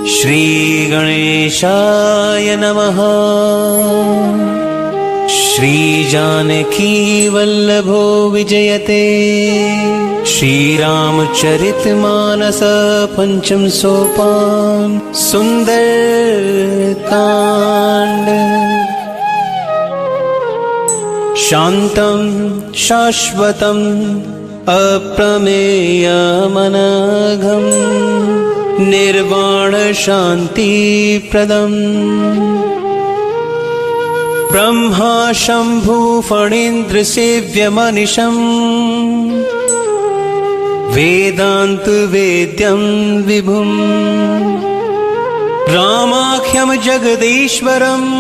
श्रीगणेशाय नमः। श्रीजानकी वल्लभो विजयते। श्रीरामचरितमानस पंचम सोपान सुंदरकांड। शांतं शाश्वतं अप्रमेयमनघं निर्वाण शांति प्रदम्। ब्रह्मा शंभु फणीन्द्र सेव्य मनिषम् वेदांत वेद्यं विभुम्। रामाख्यं जगदीश्वरम्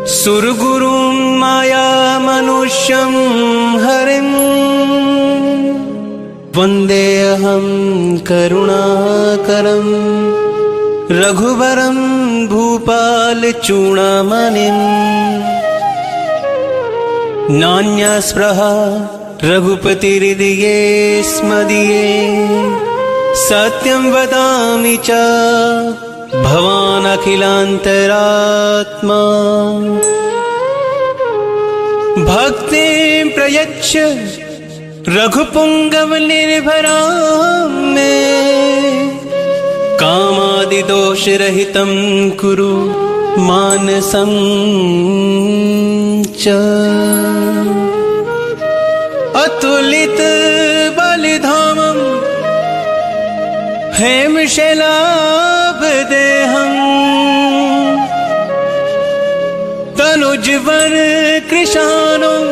सुरगुरुं माया मनुष्यं हरिं। वन्देऽहं करुणाकरं रघुवरं भूपालचूडामणिम्। नान्या स्पृहा रघुपतिहृदये स्मदीये। सत्यं वदामि च भवान् अखिलान्तरात्मा। भक्तिं प्रयच्छ रघुपुंगव निर्भरां मे। कामादिदोषरहितं कुरु मानसं च। अतुलित बलिधामं हेमशैलाभदेहम्। तनुजवर कृशानं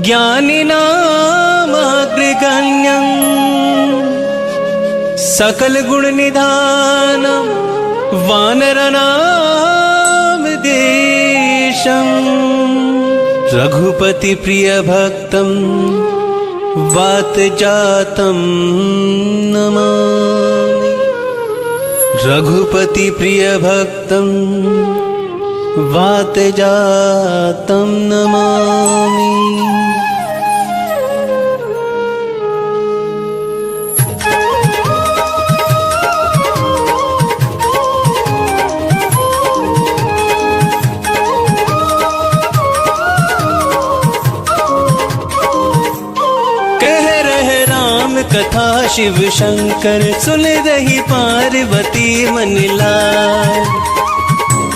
ज्ञानिनामग्रगण्यं। सकल गुण निधानं वानरनाम देशं। रघुपति प्रिय भक्तं वात जातं नमामि। रघुपति प्रिय भक्तं वात जातं नमामि। कथा शिव शंकर सुन रही पार्वती मन लाए।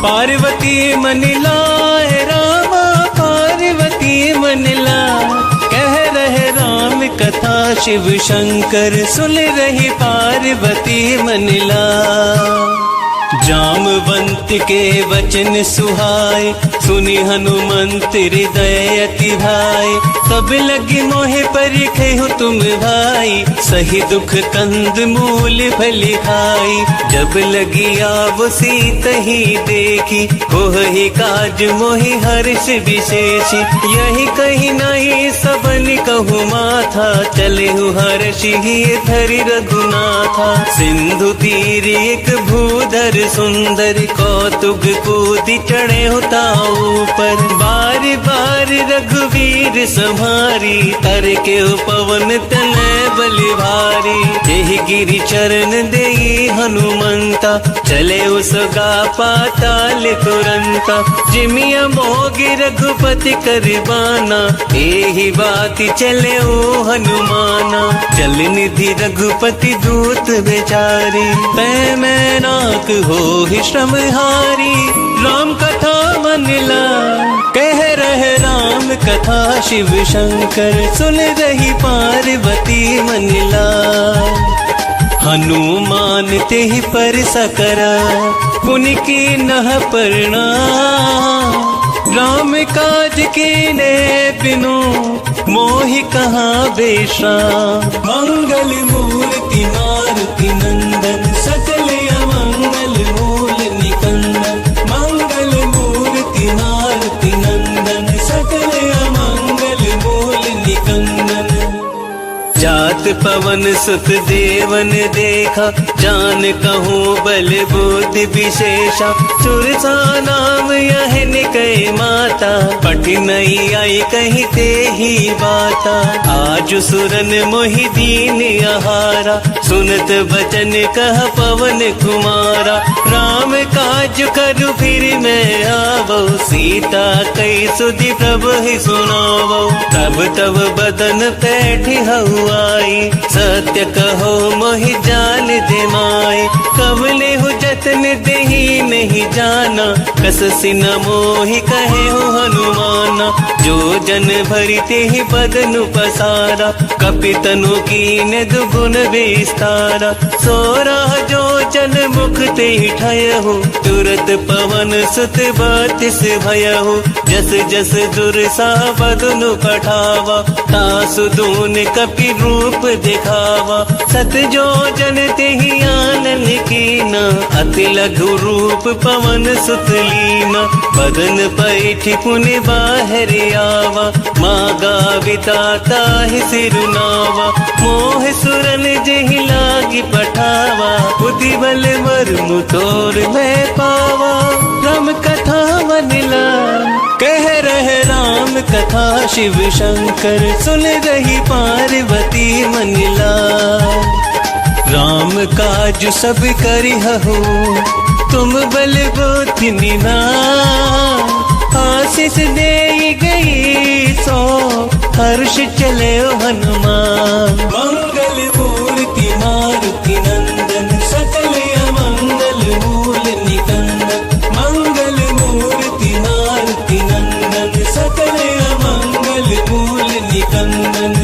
पार्वती मन लाए रामा पार्वती मन लाए। कह रहे राम कथा शिव शंकर सुन रही पार्वती मन लाए। जामवंत के वचन सुहाए सुनि हनुमंत हृदय अति भाई। तब लगी मोहे परिखे हो तुम भाई। सही दुख कंद मूल फली खाई। जब लगी आव सीत ही देखी हो ही काज मोहि हर्ष विशेष। यही कहीं नहीं सबन कहु माथा। चले हूँ हर्ष ही धरि रघुनाथा। सिंधु तीर एक भूधर सुंदर कौतुक कूदी चढ़े होता ऊपर। बार बार रघुवीर संहारी तर के पवन तनय बलि भारी। यही गिरि चरण देई हनुमंता चले उसका पाताल तुरंता। जिमिया मोगी रघुपति करबाना यही बात चले ओ हनुमाना। चल निधि रघुपति दूत बेचारी पै मैं नाक हो ही श्रमहारी। राम कथा मन ला कह रहे राम कथा शिव शंकर सुन रही पार्वती मन ला। हनुमान ते ही पर सकरा पुनि की नह परना। राम काज के ने बिनु मोहि कहाँ बेशा। मंगल मूर्ति मारुति नंदन सकल अमंगल मूल निकंदन। मंगल मूर्ति मारुति नंदन सकल अमंगल मूल निकंदन। जात पवन सुत देवन देखा, जान कहूँ बल बुद्धि विशेषा। सुरसा नाम यह निकय माता, पट नहीं आई कहीं ते ही बाता। आज सुरन मोहि दीन आहारा, सुनत बचन कह पवन कुमारा। राम काज करु फिर मैं आवो, सीता कई सुधि प्रभु ही सुनावो। तब तब बदन पैठ हुआई, सत्य कहो मोहि जान दे माई। कवले हो जतन देही नहीं जाना, कस सिन मोहि कहे हो हनुमाना। जो जन भरी ते ही बदन पसारा, कपितनु कीन दुगुन विस्तारा। सोरा जो जन मुख ते ही ठयहु, तुरत पवन सुत बत्तीस भयहु। जस जस दुर्सा बदनु पठावा, तासु दून कपि रूप दिखावा। सत जो जन ते ही आनन कीना, अति लघु रूप पवन सुत लीना। बदन पैठ पुनि बाहर आवा, मागा बिताता ही सिरुनावा। मोह सुरन जेहि लागी पठावा, बुद्धि बल मर्म तोर मैं पावा। राम कथा मनिला कह रहे राम कथा, शिव शंकर सुन रही पार्वती मनिला। राम काज सब करिहु, तुम बल बोथिनी ना। आशीष दे गई सो हर्ष चले हनुमान। मंगल मूर्ति मारुति नंदन, सकल अमंगल मूल निकंदन। मंगल मूर्ति मारुति नंदन, सकल अमंगल मूल निकंदन।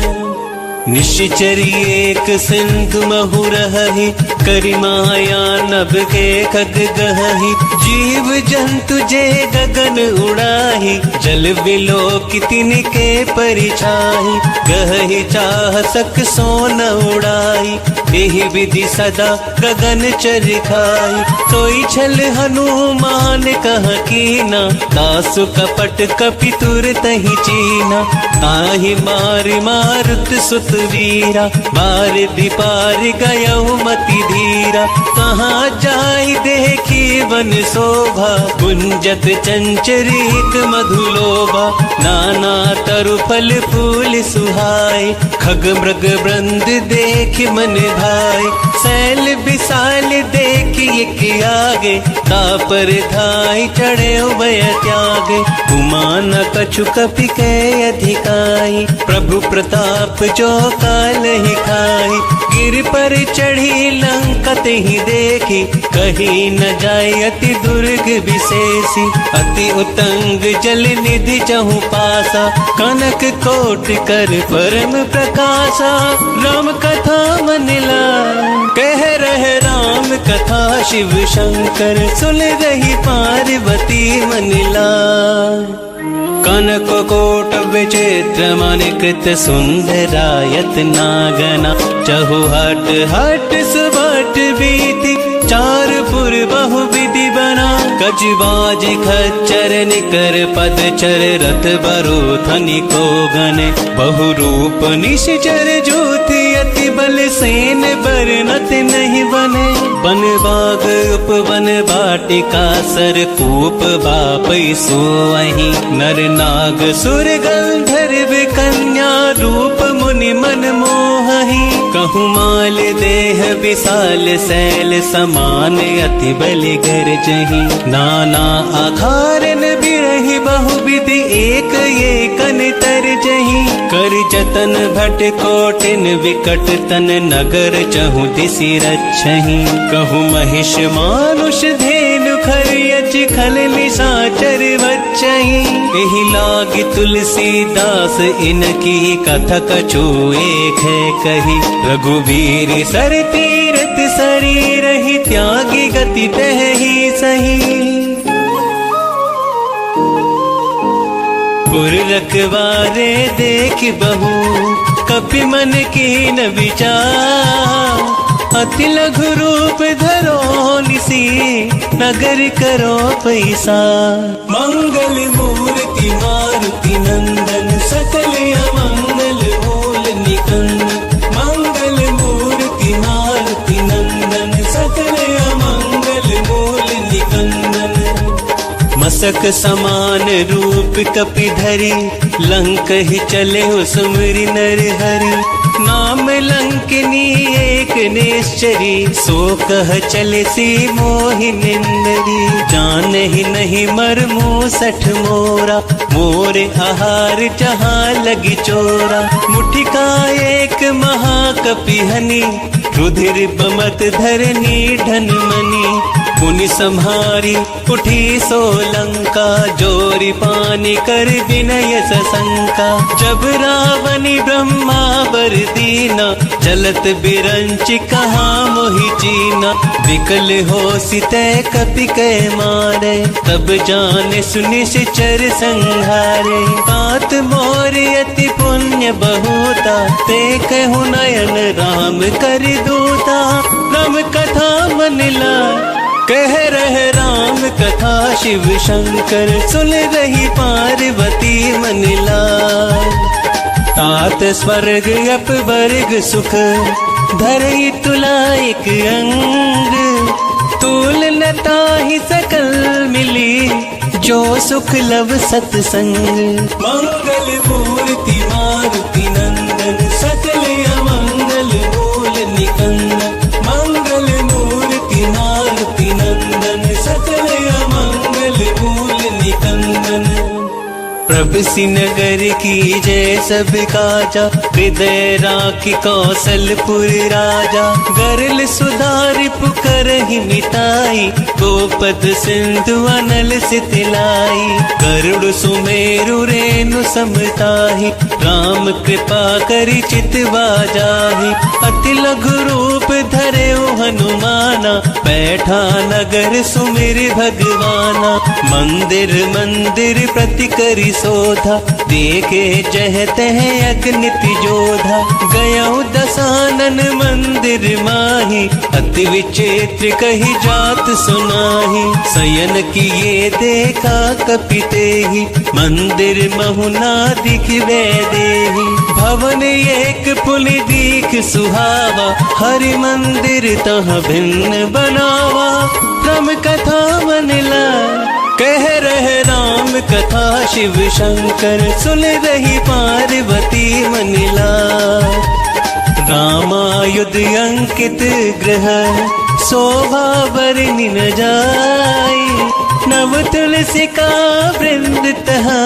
निश्चर एक सिंधु महु रहहि, करि माया नभ के खग गहहि। जीव जंतु जे गगन उड़ाहि, जल विलोक तिनके परिछाहि। गहहि चाह सक सोन उड़ाई, एहि विधि सदा गगन चरिखाई। सोई छल हनुमान कह कीना, दासु कपट कपि तुरत ही चीना। ताहि मारि मारुत सुत वीरा, बार दिपार गयउ मति धीरा। कहाँ जाई देखी वन शोभा, गुंजत चंचरीक मधुलोभा। नाना तरु फल फूल सुहाय, खग मृग वृंद देख मन भाई। सैल विशाल देख एक आगे, तापर धाई चढ़े भय त्यागे। उमा न कछु कपि के अधिकाई, प्रभु प्रताप जो काल ही खाई। गिर पर चढ़ी लंकत ही देखी, कहीं न जाय अति दुर्ग विशेषी। अति उतंग जल निधि चहु पासा, कनक कोट कर परम प्रकाशा। राम कथा मनिला कह रहे राम कथा, शिव शंकर सुन रही पार्वती मनिला। कनक कोट विचित्र मणिकृत सुंदरायत नागना। चहु हट हट सुबट बीति, चार पुर बहु विधि बना। कजबाज खच्चर निकर पद चर, रथ बरु धनि को गने। बहु रूप निश्चर ज्योति, अति बल सेन बरनत नहीं बने। बन बाग उपवन बाटिका, सर कूप बापै सोअहि। नर नाग सुर गंधर्व कन्या, रूप मुनि मन मोहहि। कहु माल देह विशाल, सैल समान अति बल गरजहि। नाना आकारन बिरहि, बहुविधि एक एकन तरजहि। कर जतन भट कोटिन, विकट तन नगर चहु दिसि रक्षहि। कहु महिष मानुष धेनु, खरियच खल निशाचर बच्चहि। एहि लागी तुलसीदास, इनकी कथा कछु एक है कही। रघुवीर सर तीरथ शरीर ही, त्यागी गति तहि सही। पुर रखवारे देख बहु, कपि मन कीन विचार। अति लघु रूप धरो निसी, नगर करो पैसा। मंगल मूर्ति मारुति नंदन, सकल अमंगल मूल निकंदन। मंगल मूसक समान रूप कपि धरि, लंक ही चले हो सुमरि नर हरि। नाम लंकिनी एक निश्चरी, सो कह चले सी मोहिनिंदरी। जान ही नहीं मर मूसठ मोरा, मोरे आहार जहाँ लगी चोरा। मुठिका एक महाकपि हनि, रुधिर बमत धरनी ढन मनी। पुनि संहारी उठी सो लंका, जोरी पानी कर विनय सशंका। जब रावणी ब्रह्मा बर दीना, चलत बिरंच कहाँ मोहि चीना। विकल हो सिते कपि कै मारे, तब जाने सुनि सिचर संहारे। तात मोर अति पुण्य बहुता, ते कहु नयन राम कर दूता। राम कथा मन लाय, कह रहे राम कथा शिव शंकर। सुन रही पार्वती मन लाय। तात स्वर्ग अपवर्ग सुख, धरई तुला एक अंग। तूल न ताहि सकल मिली, जो सुख लव सतसंग। मंगल मूर्ति मारुति नंदन, सकल अमंगल मूल निकंदन। मंगल मूर्ति मारुति नंदन, सकल अमंगल मूल निकंदन। प्रभु सिनगर की जय सब काजा, हृदय राखी कौशलपुर राजा। गरल सुधारि पुकरहि मिटाई, गोपद सिंधु अनल सितलाई। गरुड़ सुमेरु रेणु समताहि, राम कृपा करि चितवा जाहि। अति लघु रूप धरे हनुमाना, बैठा नगर सुमिर भगवाना। मंदिर मंदिर प्रति करि सोधा, देखे जह तह अगनित जोधा। गयौ दसानन मंदिर माही, अति विचित्र कही जात सुनाही। शयन किए देखा कपि तेहि, मंदिर महुना दिखिबे देहि। भवन एक पुनि दीख सुहावा, हरि मंदिर तह भिन्न बनावा। राम कथा मन लाय, कह रहे राम कथा शिव शंकर। सुन रही पार्वती मन लाय। रामायुध अंकित ग्रह, शोभा बरनि न जाई। नव तुलसी का वृंद तहा,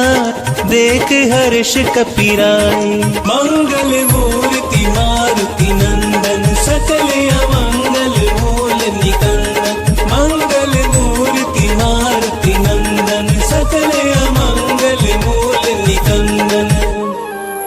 देख हर्ष कपि राई। मंगल मूर्ति मारुति नंदन, सकल अमंगल मूल निकंदन। मंगल मूर्ति मारुति नंदन, सकल अमंगल मूल निकंदन।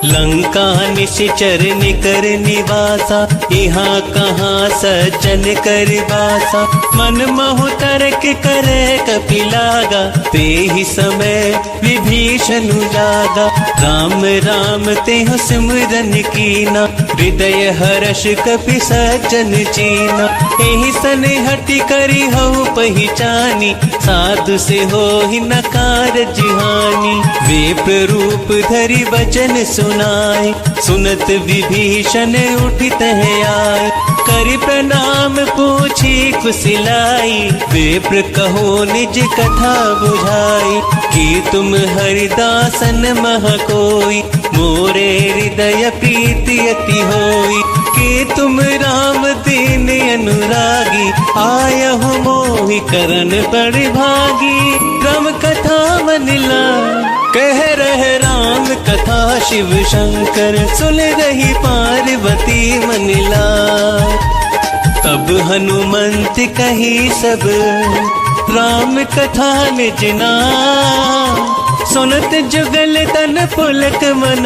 लंका निशिचर निकर निवासा, यहाँ कहाँ सज्जन कर बासा। मन महु तर्क करे कपि लागा, ते ही समय विभीषण जागा। राम राम तेहु सिमरन कीना, हृदय हर्ष कपि सज्जन चीना। एहि सन हटि करि हऊ पहिचानी, साधु से हो ही न कारज हानि। विप्र रूप धरि वचन सुनाए, सुनत विभीषण उठित है आए। करि प्रणाम पूछी कुशलाई, विप्र कहो निज कथा बुझाई। कि तुम हरिदासन मह कोई, मोरे हृदय प्रीति अति होई। कि तुम राम दीन अनुरागी, आयहु मोहि करन बड़ भागी। राम कथा मन लाय, कह रहे राम कथा शिव शंकर। सुन रही पार्वती मन लाय। तब हनुमंत कही सब, राम कथा निज नाम। सुनत जुगल तन पुलक मन,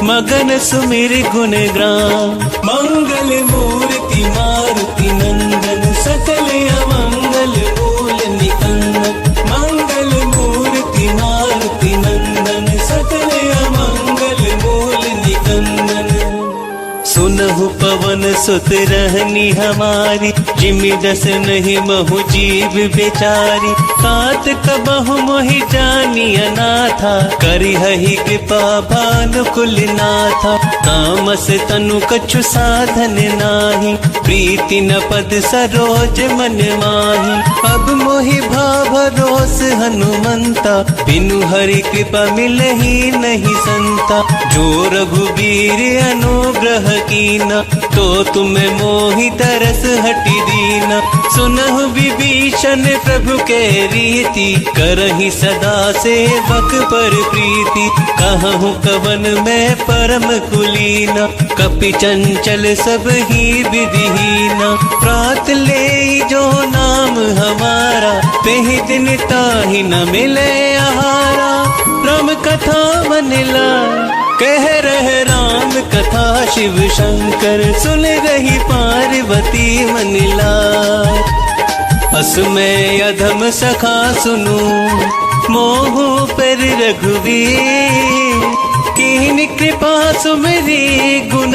मगन सुमिर गुण ग्राम। मंगल मूर्ति मारुति नंदन, सकल अमंगल मूल निकंदन। मंगल मूर्ति मारुति नंदन, सकल अमंगल मूल निकंदन। सुनहु पवन सुत रहनी हमारी, जिमि दस नहीं महु जीव बेचारी। तात कबहु मोहि जानी अनाथा, करी हहि कृपा भानुकुल नाथा। तामस तनु कछु साधन नाही, प्रीति न पद सरोज मन माही। अब मोहि भाव भरोस हनुमंता, बिनु हरि कृपा मिलहि नहीं संता। जो रघुबीर अनुग्रह कीना, तो तुम्हें मोहि तरस हटि दीना। सुनहु विभीषण प्रभु के रीति, करहि सदा सेवक पर प्रीति। कहूँ कवन मैं परम कुलीना, कपि चंचल सब ही विधिहीना। प्रात ले जो नाम हमारा, तेहि दिन ताहि न मिले आहारा। राम कथा मनिला, कह रहे राम कथा शिव शंकर। सुन रही पार्वती मनिला, असमय अधम सखा सुनु, मोह पर रघुवीर। कीन कृपा सुमरी गुण,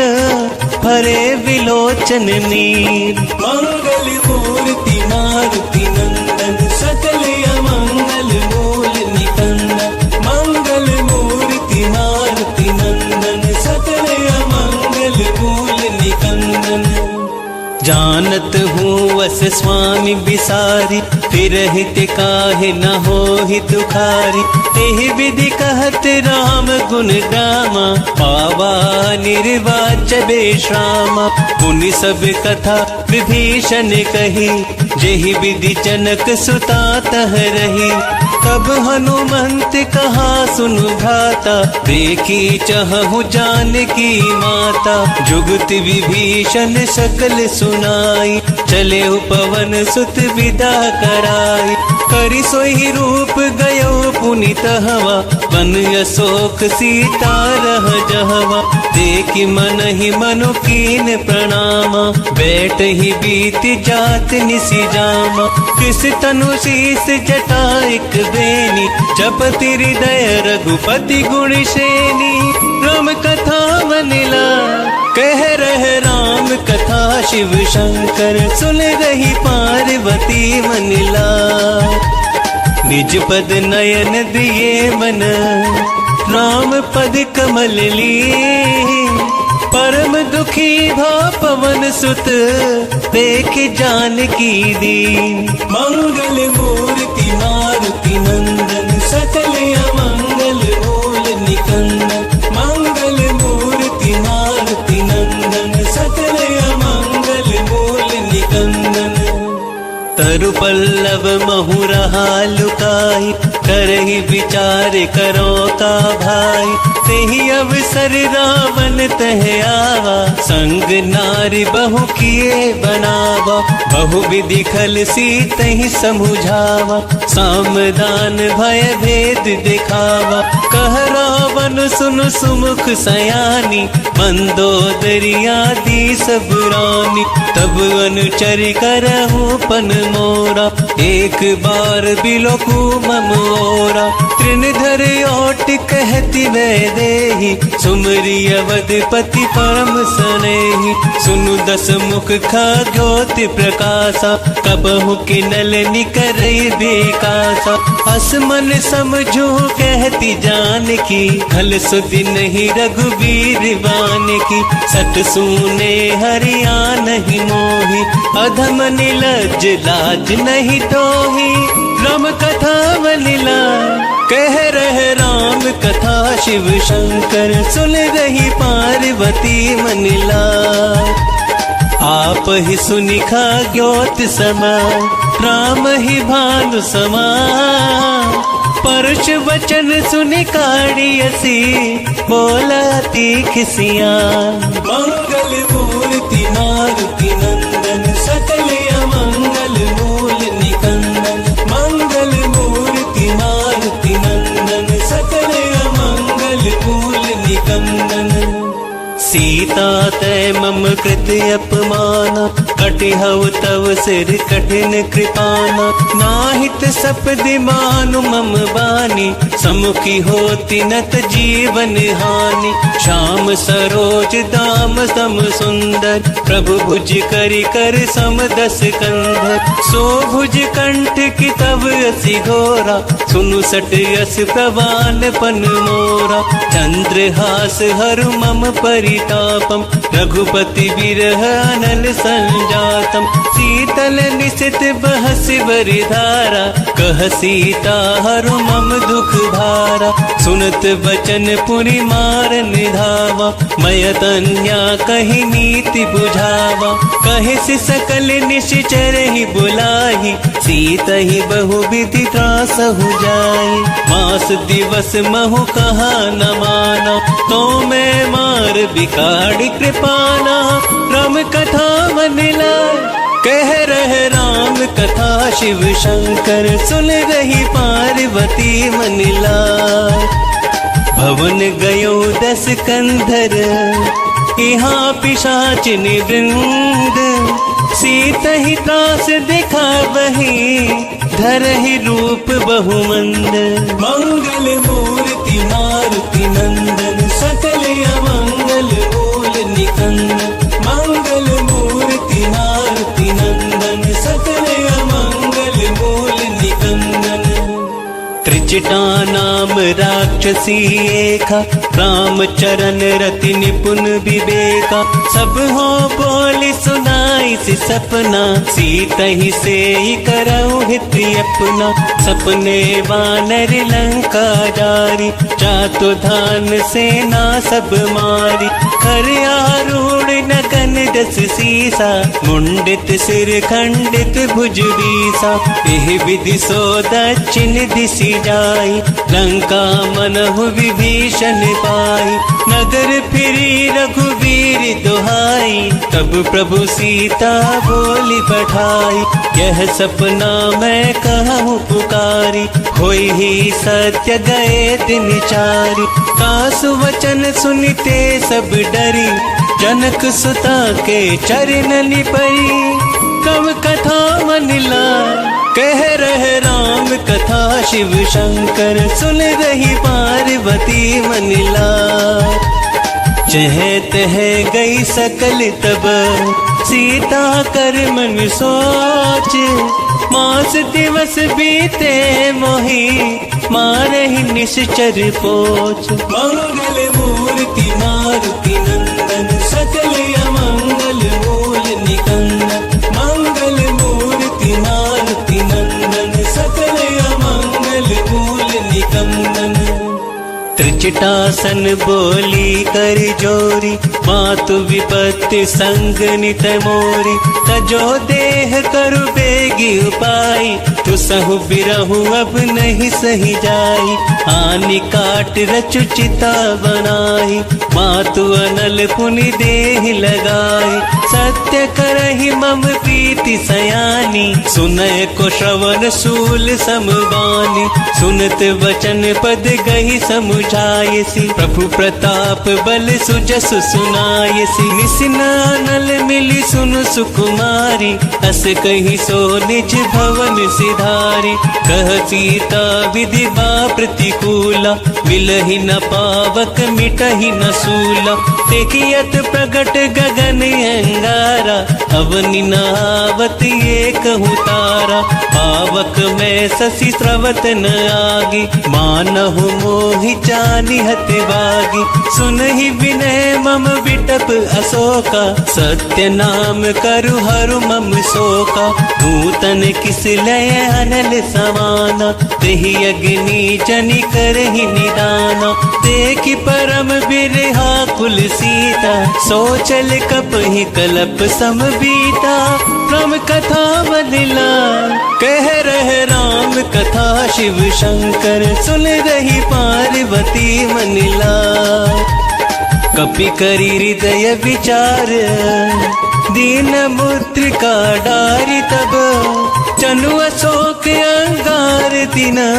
भरे विलोचन नीर। मंगल मूर्ति मारुति नंदन, सकल अमंगल मूल निकंदन। मंगल मूर्ति मारुति नंदन, सकल अमंगल मूल निकंदन। जानत हूँ वस स्वामी बिसारी, फिरहित काहे न होहि दुखारी। एहि विधि कहत राम गुण गामा, पावा निर्वाच बेश्रामा। पुनि सब कथा विभीषण कही, जेहि विधि जनक सुता तह रही। तब हनुमंत कहा सुनु भ्राता, देखी चहु जानकी माता। जुगति विभीषण सकल सुनाई, चले पवन सुत विदा कराई। करि सोई रूप गयो पुनित हवा, बन अशोक सीता रह जहवा। देखि मन ही मनु कीन प्रणामा, बैठ ही बीत जात निसि जामा। किस तनु शीस जटाइक बेनी, जपति हृदय रघुपति गुण श्रेणी। राम कथा मनिला, कह रहे राम कथा शिव शंकर। सुन रही पार्वती मनिला, निज पद नयन दिए मन, राम पद कमल ली। परम दुखी भा पवन सुत, देख जानकी दीन। मंगल मूर्ति मारुति नंदन, सकल अमंगल मूल निकंदन। मंगल मूर्ति मारुति नंदन, सकल अमंगल मूल निकंदन। तरु पल्लव महु रहा लुकाई, करहि विचार करो का भाई। तेहि अवसर रावण तह आवा, संग नारी बहु किए बनावा। बहु विधि खल सीतहि समुझावा, सामदान भय भेद दिखावा। कह रावण सुन सुमुख सयानी, मंदोदरी आदि सब रानी। तब अनुचर करहु पन मोरा, एक बार बिलोकु मम ओरा। तृणधर ओट कहती वै देहि, सुमरि अवधपति परम सनेहि। सुनु दस मुख खगोति प्रकाशा, कबहु किनल निकरै बेकासा। अस मन समझो कहती जानकी, खल सुधि नहीं रघुबीर बानकी। सत सूने हरिया नहीं मोहि, अधम निलज लाज नहीं तोहि। राम कथा मनिला, कह रहे राम कथा शिव शंकर। सुन रही पार्वती मनिला, आप ही सुनिखा ज्योत समा, राम ही भानु समा। परुष वचन सुनि काढ़ियसी, बोला तीख सिया। मंगल मूर्ति मारुति नंदन, सकल अमंगल मूल निकंदन। मंगल मूर्ति मारुति नंदन, सकल अमंगल मूल निकंदन। सीता तै मम कृत अपमाना, कटिहव तव सिर कठिन कृपाना। नाहित सपदि मानु मम बानी, समुखी होती नत जीवन हानि। श्याम सरोज दाम सम सुंदर, प्रभु भुज करि कर सम दस कंधर। सो भुज कंठ की तब असी घोरा, सुनु सट यस प्रवान पन मोरा। चंद्रहास हरु मम परितापम, रघुपति विरह अनल संजातम। शीतल निशित बहस बरिधारा, कह सीता हरु मम दुख भारा। सुनत बचन पुनि मारन धावा, मय तन्या कहि नीति बुझावा। कहे से सकल निश्चर ही बुलाही, सीता ही बहु विधि त्रासहु जाई। मास दिवस महु कहा न माना, तो मैं मार बिकाड़ी कृपाना। राम कथा मन लाय, कह रहे राम कथा शिव शंकर। सुन रही पार्वती मन लाय। भवन गयो 10 कंधर, यहाँ पिशाचिन वृंद। सीता ही त्रास दिखा बही, धरहि रूप बहुमंद। मंगल मूर्ति मारुति नंदन, सकल अमंगल मूल निकंदन। मंगल मूर्ति मारुति नंदन, सकल अमंगल मूल निकंदन। त्रिजटा नाम राक्षसी एका, राम चरण रति निपुण विवेका। सब हो बोली सुनाई सी सपना, सीता ही से करऊ हित अपना। सपने वानर लंका जारी, चातु धान सेना सब मारी। खर आरूढ़ नगन दस सीसा, मुंडित सिर खंडित भुज बीसा। एह विधि सो दक्षिण दिशि जाई, लंका मनहु विभीषण पाई। नगर फिरी रघुवीर दुहाई, तब प्रभु सीता बोली पठाई। यह सपना मैं कहूँ पुकारी, होई ही सत्य गए दिन चारि। कासु वचन सुनते सब डरी, जनक सुता के चरण परी। कब कथा मन लाय, कह रहे राम कथा शिव शंकर। सुन रही पार्वती मन लाय। जह तह गई सकल तब, सीता कर मन सोच। मास दिवस बीते मोही, मारहि निश्चर पोच। मंगल मूर्ति मारुति नंदन, सकल अमंगल मूल निकंदन। मंगल मूर्ति मारुति नंदन, सकल अमंगल मूल निकंदन। त्रिजटासन बोली कर जोरी, मातु विपत्ति संग नित मोरी। तजो देह करु बेगी उपाई, तु सहु बिरहु अब नहीं सही जाई। आनि काट रचु चिता बनाई, मातु अनल पुनि देह लगाई। सत्य करहि मम प्रीति सयानी, सुनय को श्रवण सूल समबानी। सुनत वचन पद गही समुझायसी, प्रभु प्रताप बल सुजस सुनायसी। निसिनानल मिली सुन सुकुमारी, अस कही सो निज भवन सिधारी। कह सीता विधि बा प्रतिकूला, मिलहि न पावक मिटहि न सूला। देखियत प्रगट गगन अंगारा, अवनि नावत एक तारा। पावक में शशि स्रवत न आगी, मानहु मोहि जानि हत बागी। सुनहि विनय मम विटप अशोका, सत्य नाम करु हरु मम शोका। नूतन किस लय अनल समाना, तेहि अग्नि जनि करहि निदाना। देखि परम बिरहा कुल सीता, सोचल कपहि कलप सम बीता। राम कथा मन लाय, कह रहे राम कथा शिव शंकर। सुन रही पार्वती मन लाय। कपि करि हृदय विचार, दीन मुद्रिका डारि तब। चनु अशोक अंगार दिना,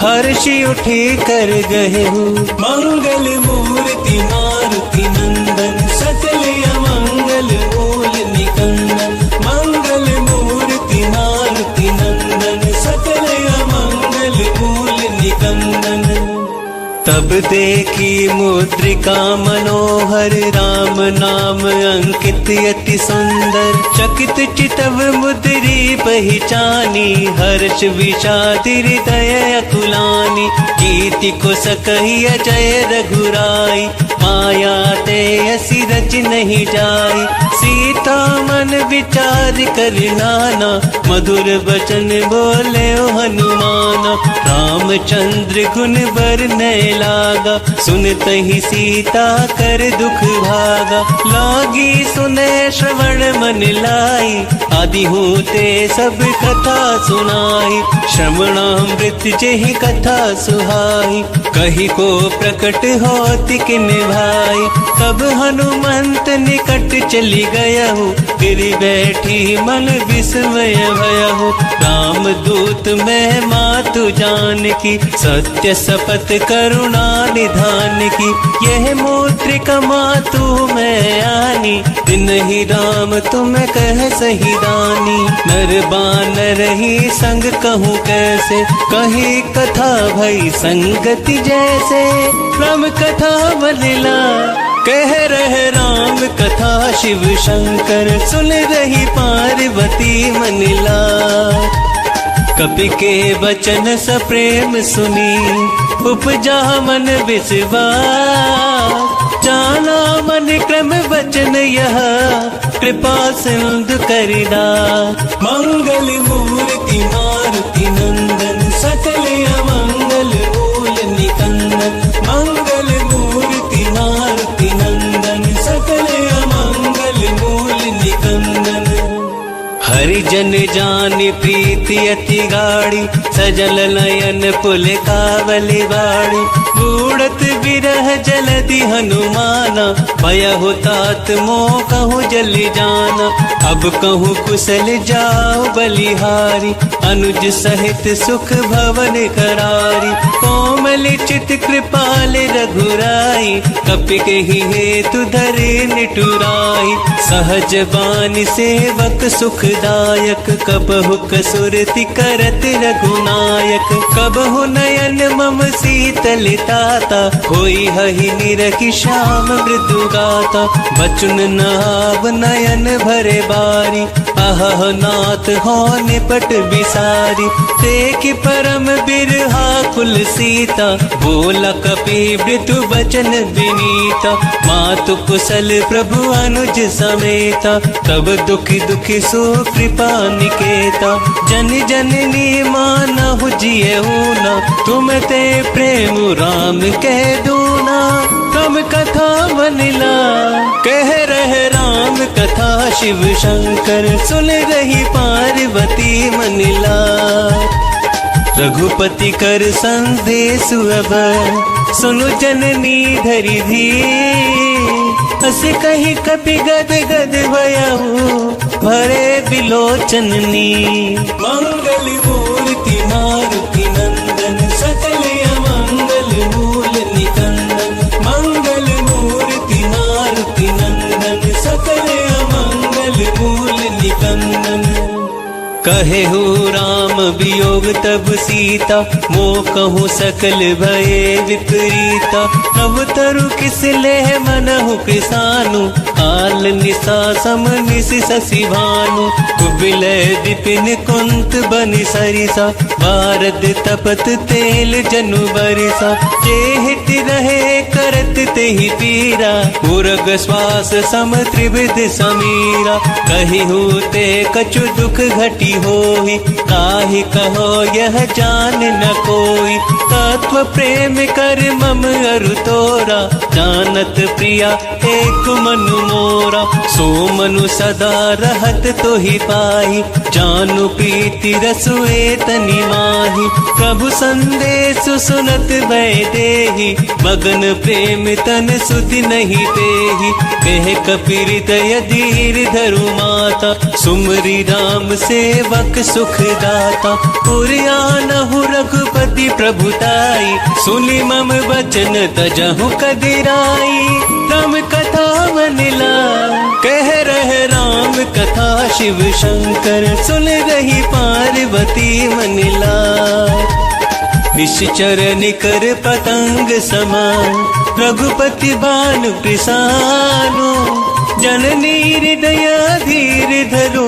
हर्षि उठे कर गहेहु। मंगल मूर्ति मारुति नंदन, सकल अमंगल तब देखी मुद्रिका मनोहर, राम नाम अंकित अति सुंदर। चकित चितव मुद्री पहचानी, हर्ष विषाद हृदय अकुलानी। कीर्ति को सकहि अजय रघुराई, माया ते असी रच नहीं जाई। सीता मन विचार कर नाना, मधुर बचन बोले ओ हनुमान। रामचंद्र गुण बरनय लागा, सुनत ही सीता कर दुख भागा। लागी सुने श्रवण मन लाई, आदि होते सब कथा सुनाई। श्रवणामृत जेहि कथा सुहाई, कही को प्रकट होति किन भाई। तब हनुमंत निकट चली गया हो, गिर बैठी मन विस्मय भया हो। राम दूत मैं मातु जान की, सत्य शपथ करुणा निधान की। यह मुद्रिका मातु मैं आनी, दिन ही राम तुम कह सही दानी। नर बानर ही संग कहूँ कैसे, कही कथा भई संगति जैसे। राम कथा बलिला कह रहे राम कथा, शिव शंकर सुन रही पार्वती मनिला। कपि के वचन सप्रेम सुनी, उपजा मन विश्वास। जाना मन क्रम वचन यह, कृपा सिंधु करिदा। मंगल मूर्ति मारुति नंदन, सकल अमंगल मूल निकंदन। मंगल मूर्ति मारुति नंदन, सकल अमंगल मूल निकंदन। हरिजन जानि प्रीति अति गाढ़ी, सजल नयन पुलकावली बाड़ी। बूढ़त विरह जलधि हनुमाना, भयहु तात मोह कहूँ जलि जाना। अब कहूँ कुशल जाओ बलिहारी, अनुज सहित सुख भवन करारी। कोमल चित कृपाल रघुराई, कपि केहि हेतु धरे निठुराई। सहज बानी सेवक सुखदायक, कबहु कसुरति करत रघुनायक। कबहु नयन मम शीतलताता, होई हहि निरखि श्याम मृदु गाता। बचन नाव नयन भरे बारी, अहह नाथ हो निपट बिसारी। देखि परम बिरहा कुल सीता, बोला कपि मृदु बचन विनीता। मातु कुशल प्रभु अनुज समेता, तब दुखी दुखी सो कृपा निकेता। जन जननी मानहु जियहु ना, तुम ते प्रेम राम कह दूना। तम कथा बनिला कह रहे राम कथा, शिव शंकर सुन रही पार्वती मनिला। रघुपति कर संदेश अब, सुनु जननी धरि धीर। अस कही कपि गद गद भयहु, भरे बिलोचननी। मंगल मूर्ति मारुति नंदन, सकल अमंगल मूल निकंदन। मंगल मूर्ति मारुति नंदन, सकल अमंगल मूल निकंदन। कहेहु राम वियोग तब सीता, मोह कहूँ सकल भये विपरीता। नव तरु किस लेह मनहु किसानु, आल निशा सम निश शशि भानु। कुबिलय विपिन कुंत बनि सरिसा, बारद तपत तेल जनु बरिसा। जेहित रहे करत तेहि पीरा, उरग श्वास सम त्रिविध समीरा। कहिहु ते कछु दुख घटी होई, काहि कहो यह जान न कोई। तत्व प्रेम कर मम अरु तोरा, जानत प्रिया एक मनु मोरा। सो मनु सदा रहत तोहि पाहि, जानु प्रीति रसुए तनि माहि। प्रभु संदेश सुनत भय देहि, मगन प्रेम तन सुधि नहीं तेहि। कह कपि हृदय धीर धरु माता, सुमरि राम सेवक सुख दाता। पुरियानहु रघुपति प्रभुताई, सुनि मम वचन तजहु कदिराई। राम कथा बनिला कह रहे राम कथा, शिव शंकर सुन रही पार्वती मनिला। निश्चर निकर पतंग समान रघुपति भानु कृसानु जननी हृदय धीर धरो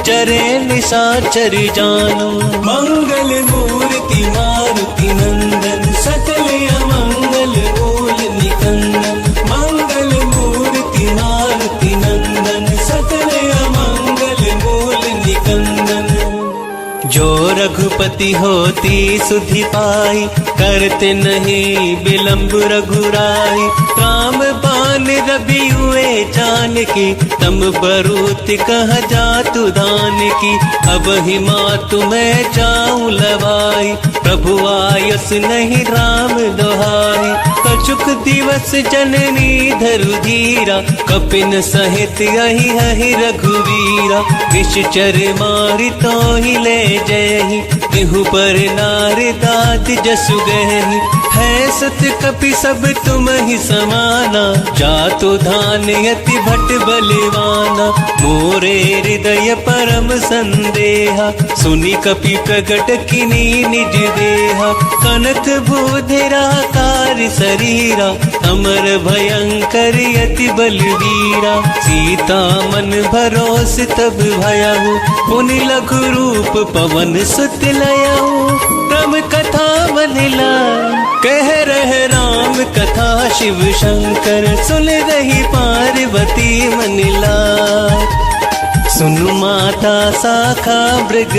चरे निशाचर जानो मंगल मूर्ति मारुति नंदन सकल अमंगल बोल निकंदन मंगल मूर्ति मारुति नंदन सकल अमंगल बोल निकंदन। जो रघुपति होती सुधि पाई करते नहीं विलंब रघुराई राम बान रवि हुए जानकी तम बरूत कह जातु दान की अब ही मातु मैं जाऊं लवाई प्रभु आयस नहीं राम दोहाई कछुक दिवस जननी धरु धीरा कपिन सहित यही हहि रघुवीरा निश्चर मारि तो ही ले जयहि तिहु पर नारि दात जसु गहहि है सत कपि सब तुम ही समाना जातु धान यति भट बलवाना मोरे हृदय परम संदेहा सुनि कपि प्रगट किनी निज देहा कनक भूधरा कार शरीरा अमर भयंकर यति बलवीरा सीता मन भरोस तब भयहु पुनि लघु रूप पवन सुत लयहु राम कथा बनिला कह रहे राम कथा शिव शंकर सुन रही पार्वती मनिला सुनु माता शाखा मृग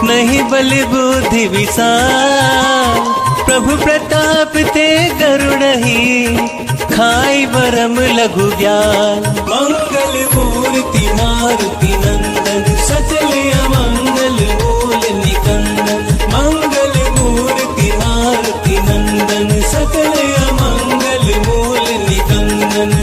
नहीं बल बुद्धि विशाल प्रभु प्रताप ते गरुड़हि खाई बरम लघु ज्ञान मंगल मूर्ति मारुति नंदन सकल अमंगल बोल निकंदन मंगल मूर्ति मारुति नंदन सकल अमंगल बोल निकंदन।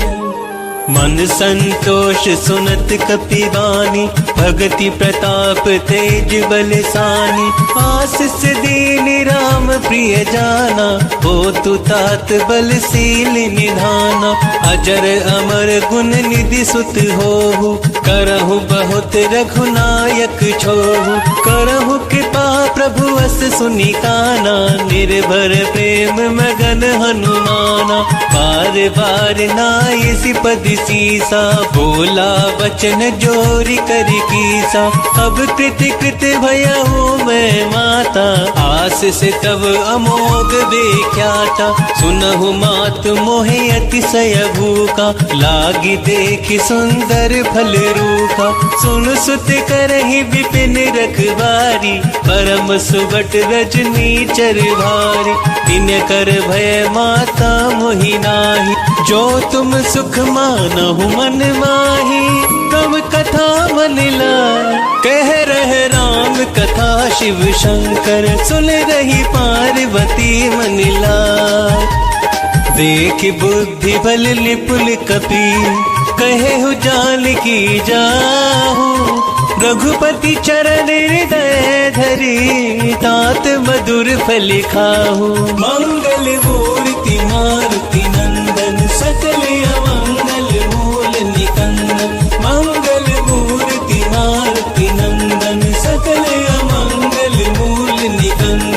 मन संतोष सुनत कपिवानी भगति प्रताप तेज बलसानी आशीष दीन राम प्रिय जाना हो तु तात बलशील निधाना अजर अमर गुण निधि सुत होहु करहु बहुत रघुनायक छोहु करहु कृपा प्रभु अस सुनि काना निर्भर प्रेम मगन हनुमाना बार बार नाय सिपद सीसा बोला वचन जोरी कर कीसा अब कृति कृत भयहु मैं माता आस से तब अमोघ विख्याता सुनहु मात मोहे अतिशय भूखा लागी देखि सुंदर फल रूखा सुन सुत करहि विपिन रखबारी परम सुबट रजनी चर भारी तिन कर भय माता मोहि नाही जो तुम सुख मानहु मन माही तम कथा मनिला कह रहे राम कथा शिव शंकर सुन रही पार्वती मनिला देख बुद्धि बल निपुल कपि कहेहु जानकी जाहु रघुपति चरण हृदय धरी तात मधुर फल खाहु मंगल मूर्ति मारुति नंदन सकल अमंगल मूल निकंदन मंगल मूर्ति मारुति नंदन सकल अमंगल मूल निकंदन।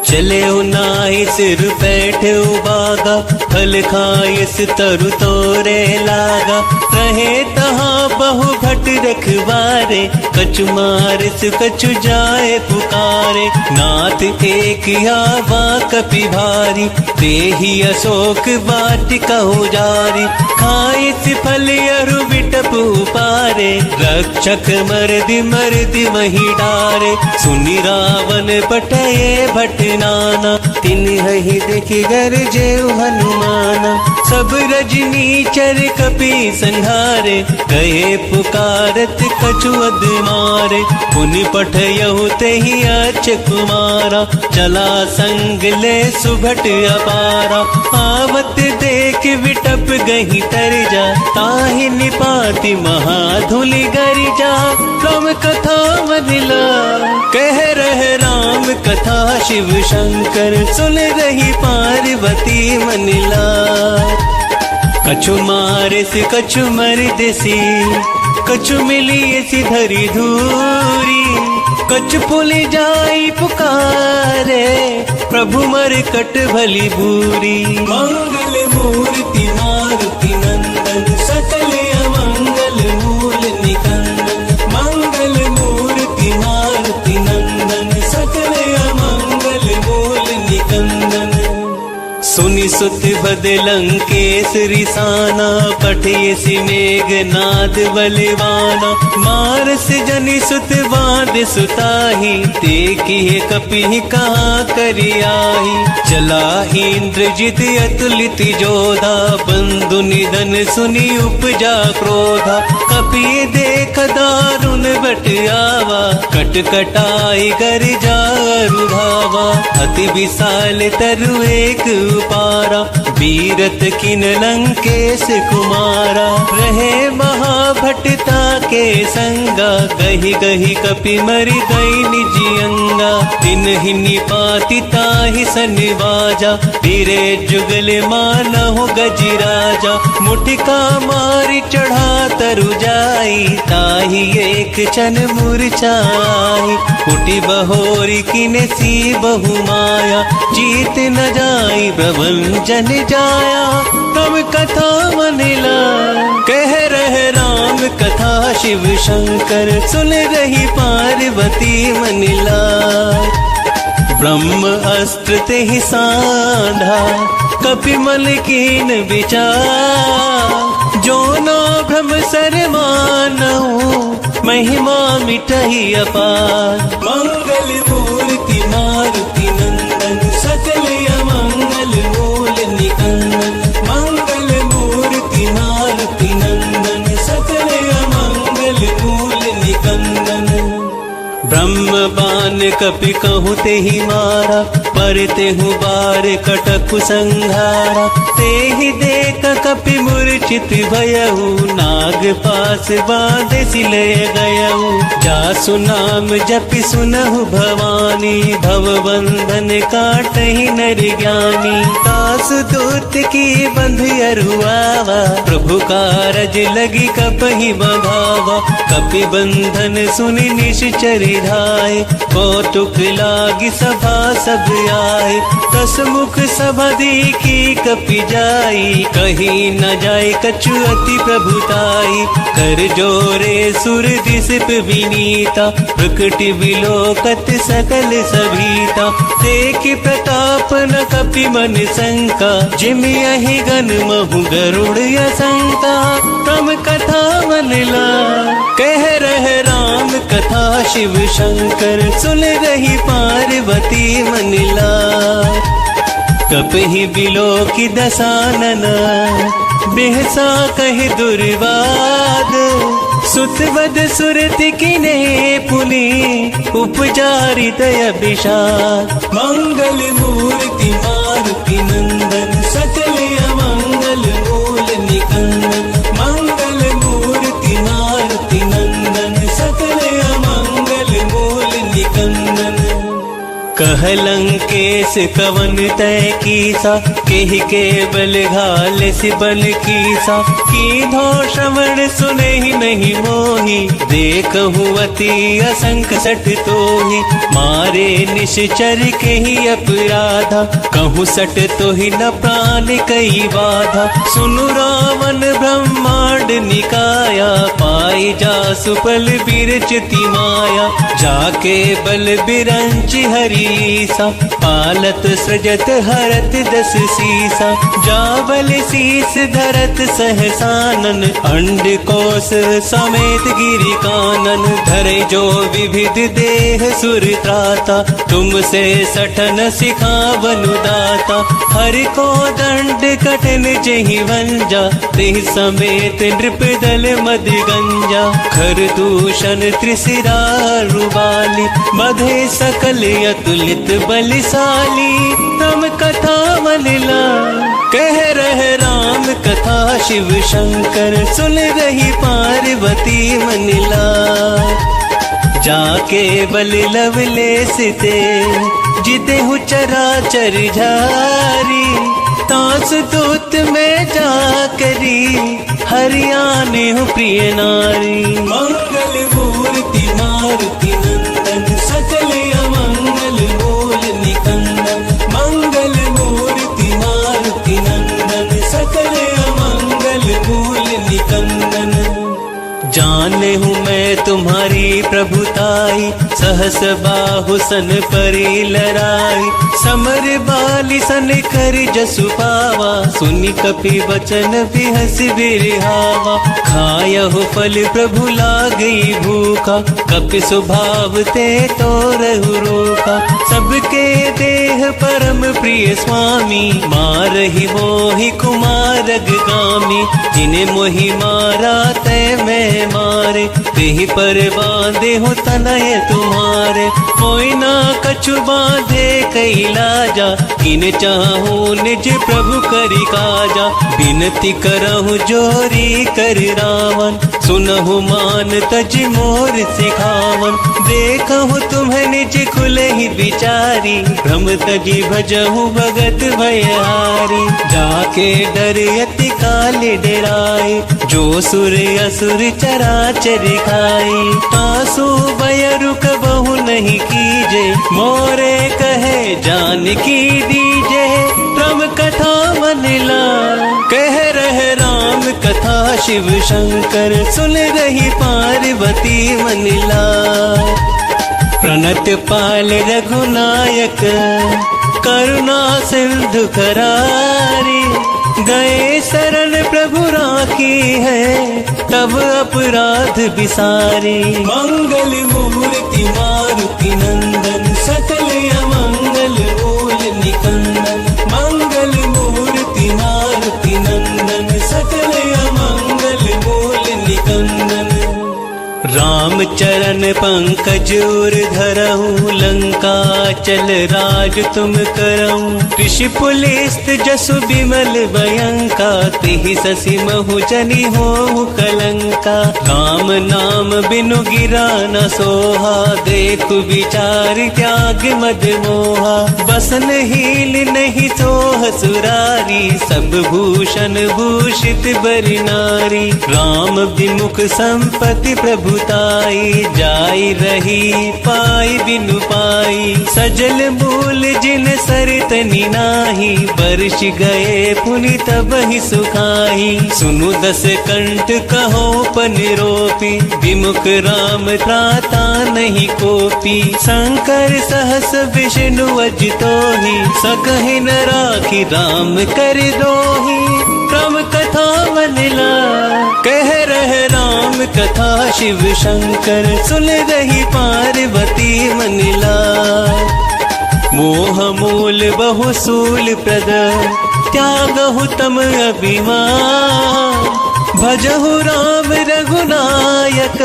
चले नाहि सिर बैठे बागा फल खायस तरु तोरे लागा रहे तहाँ बहु भट रखवारे कछु मारिस कछु जाए पुकारे नाथ एक आवा कपि भारी देहि अशोक वाटिकहु जारी खाइस फल अरु बिटपु पारे रक्षक मर्दि मर्दि वही डारे सुनि रावण पटये भट नाना तिन ही देखि गरजे हनुमाना सब रजनी चर कपि संहारे गए पुकारत कछु अद मारे पुनि पठयहु तेहि अच कुमारा चला संग ले सुभट अपारा आवत देख विटप गही तर जा ताहि निपाति महाधुलि गरिजा राम कथा मनिला कह रहे राम कथा शिव शंकर सुन रही पार्वती मनिला कछु मारिस कछु मर्दिसी कछु मिली ऐसी धरी धूरी कछ पुलि जाई पुकारे, प्रभु मरकट भली भूरी। मंगल मूर्ति मारुति नंदन, सकल अमंगल मूल निकंदन। मंगल मूर्ति मारुति नंदन, सकल अमंगल मूल निकंदन। सुनि सुत बदलंकेश रिसाना, पठियसि मेघनाद बलवाना। मारस जनि सुत बांध सुताही, देखिए कपि कहाँ करियाही। चला इंद्रजित अतुलित जोधा, बंधु निधन सुनि उपजा क्रोधा। कपि देख दारुण बट आवा, कट कटाई कर जारु धावा। अति विशाल तरु एक पारा, बीरत किन लंकेश कुमारा। रहे महाभटता के संगा, गही गही कपि मरि गई निज अंगा। दिन ही निपाति ताहि सनिवाजा, बीरे जुगल मानहु गजराजा। मुटिका मारी चढ़ा तरु जाई, ताहि एक क्षण मूर्छाई। कुटी बहोरी किने सी बहु माया, जीत न जाई प्रभंजन जाया। तब कथा मनिला, कह रहे राम कथा शिव शंकर। सुन रही पार्वती मनिला, ब्रह्म अस्त्र तेहि साधा, कपि मल कीन विचार। जो ना भ्रम सर मानहु, महिमा मिटहि अपार। मंगल मूर्ति मारुति नंदन, सकल अमंगल मूल निकंदन। मंगल मूर्ति मारुति नंदन, सकल अमंगल मूल निकंदन। ब्रह्म बान कपि कहु तेहि मारा, पर तेहु बार कटकु संघारा। तेहि देख कपि मूर्छित भयहु, नाग पास बांधे सिलय गयहु। जासु नाम जपि सुनहु भवानी, भव बंधन काटहि नर ज्ञानी। तासु दूत की बंध अरुआवा, प्रभु कारज लगी कपहि बंधावा। कपि बंधन सुनि निश्चर धाय, कौतुक लागी सभा सब आए। दस मुख सभा देखी कपि जाई, कहीं न जाए कछु अति प्रभुताई। कर जोरे सुर दिसप विनीता, प्रकटि विलोकत सकल सभीता। देख प्रताप न कपि मन शंका, जिम यही गन महु गरुड़ असंका। तम कथा मनिला, कह रहे राम कथा शिव शंकर। सुन रही पार्वती मनिला, कपहि बिलोकि दसानन। बिहसा कहि दुर्वाद, सुतवद सुरति किने पुनि। उपजारि दय विषाद। मंगल मूर्ति मारुति नंदन, सकल अमंगल मूल निकंदन। मंगल मूर्ति मारुति नंदन, सकल अमंगल मूल निकंदन। कह लंकेश कवन तय कीसा, केहि के बल घाल सि बल कीसा। कीन्हो श्रवण सुने ही नहीं मोही, देखहु अति असंख सठ तोहि। मारे निश्चर केहि अपराधा, कहूँ सठ तोहि न प्राण कई बाधा। सुनु रावण ब्रह्मांड निकाया, पाई जासु पल बिरचति माया। जाके बल बिरंच हरीसा, पालत सृजत हरत दस सीसा। जाबल शीस धरत सहसानन, अंड कोश समेत गिरि कानन। धरे जो विविध देह सुर त्राता, तुमसे सठन सिखावनु दाता। हर को दंड कठिन जहि वंजा, तेहि समेत नृपदल मद गंजा। खर दूषण त्रिशिरा रुबाली, बधे सकल अतुलित बलिशाली। तम कथा मनिला, कह रहे राम कथा शिव शंकर। सुन रही पार्वती मनिला, जाके बल लवलेस ते। जितेहु चराचर झारी, तास दूत में जाकरी। हरियाणे हूँ प्रिय नारी। मंगल मूर्ति मारुति नंदन, तुम्हारी प्रभुताई, सहस बाहु सन परी लराई, समर बाली सन कर जसु पावा, सुनि कपि वचन बिहस बिरहावा, खायहु फल प्रभु लागई भूखा, कपि स्वभाव ते तो रहु रोका, सबके देह परम प्रिय स्वामी, मारहि मोहि कुमारग गामी, जिने मोहि मारा तै मैं मारे, तेहि पर बांधे हो तनय तुम्हारे, कोई ना कछु बांधे कई लाजा, किन चाहूं निज प्रभु करि काजा, बिनती करहु जोरी कर रावण, सुनहु मान तज मोर सिखावन, देखहु तुम्हें निज खुले ही विचारी, भ्रम तजी भजहु भगत भयहारी, जाके डर अति काले डराए, जो सुर असुर चराचर खाई, तासु भय रुक बहु नहीं कीजे, मोरे कहे जान की दीजे, राम कथा मन ला, कह रहे राम कथा शिव शंकर, सुन रही पार्वती मन ला, प्रणत पाल रघुनायक, करुणा सिंधु करारी, गए शरण प्रभु राखी है, तब अपराध बिसारी, मंगल मूर्ति मारुति नंदन, सकल अमंगल मूल निकंदन, मंगल मूर्ति मारुति नंदन, सकल अमंगल मूल निकंदन, राम चरण पंकज उर धरहु, लंका चल राज तुम करहु, ऋषि पुलिस्त जसु विमल भयंका, तिहि ससी महु जनि होहु कलंका, राम नाम बिनु गिरा न सोहा, देखु विचार त्याग मद मोहा, बसन हील नहीं सोह सुरारी, सब भूषण भूषित बरि नारी, राम विमुख संपत्ति प्रभु ताई, जाई रही पाई बिनु पाई, सजल मूल जिन सरतनि नाही, बरस गए पुनि तबहि सुखाई, सुनु दस कंठ कहो पन रोपी, विमुख राम त्राता नहीं कोपी, शंकर सहस विष्णु अजितोहि, सकहि न राखी राम कर दोहि, राम कथा मन ला, कह रहे राम कथा शिव शंकर, सुन रही पार्वती मन ला, मोह मूल बहु सूल प्रद, त्यागहु तम अभिमान, भजहु राम रघुनायक,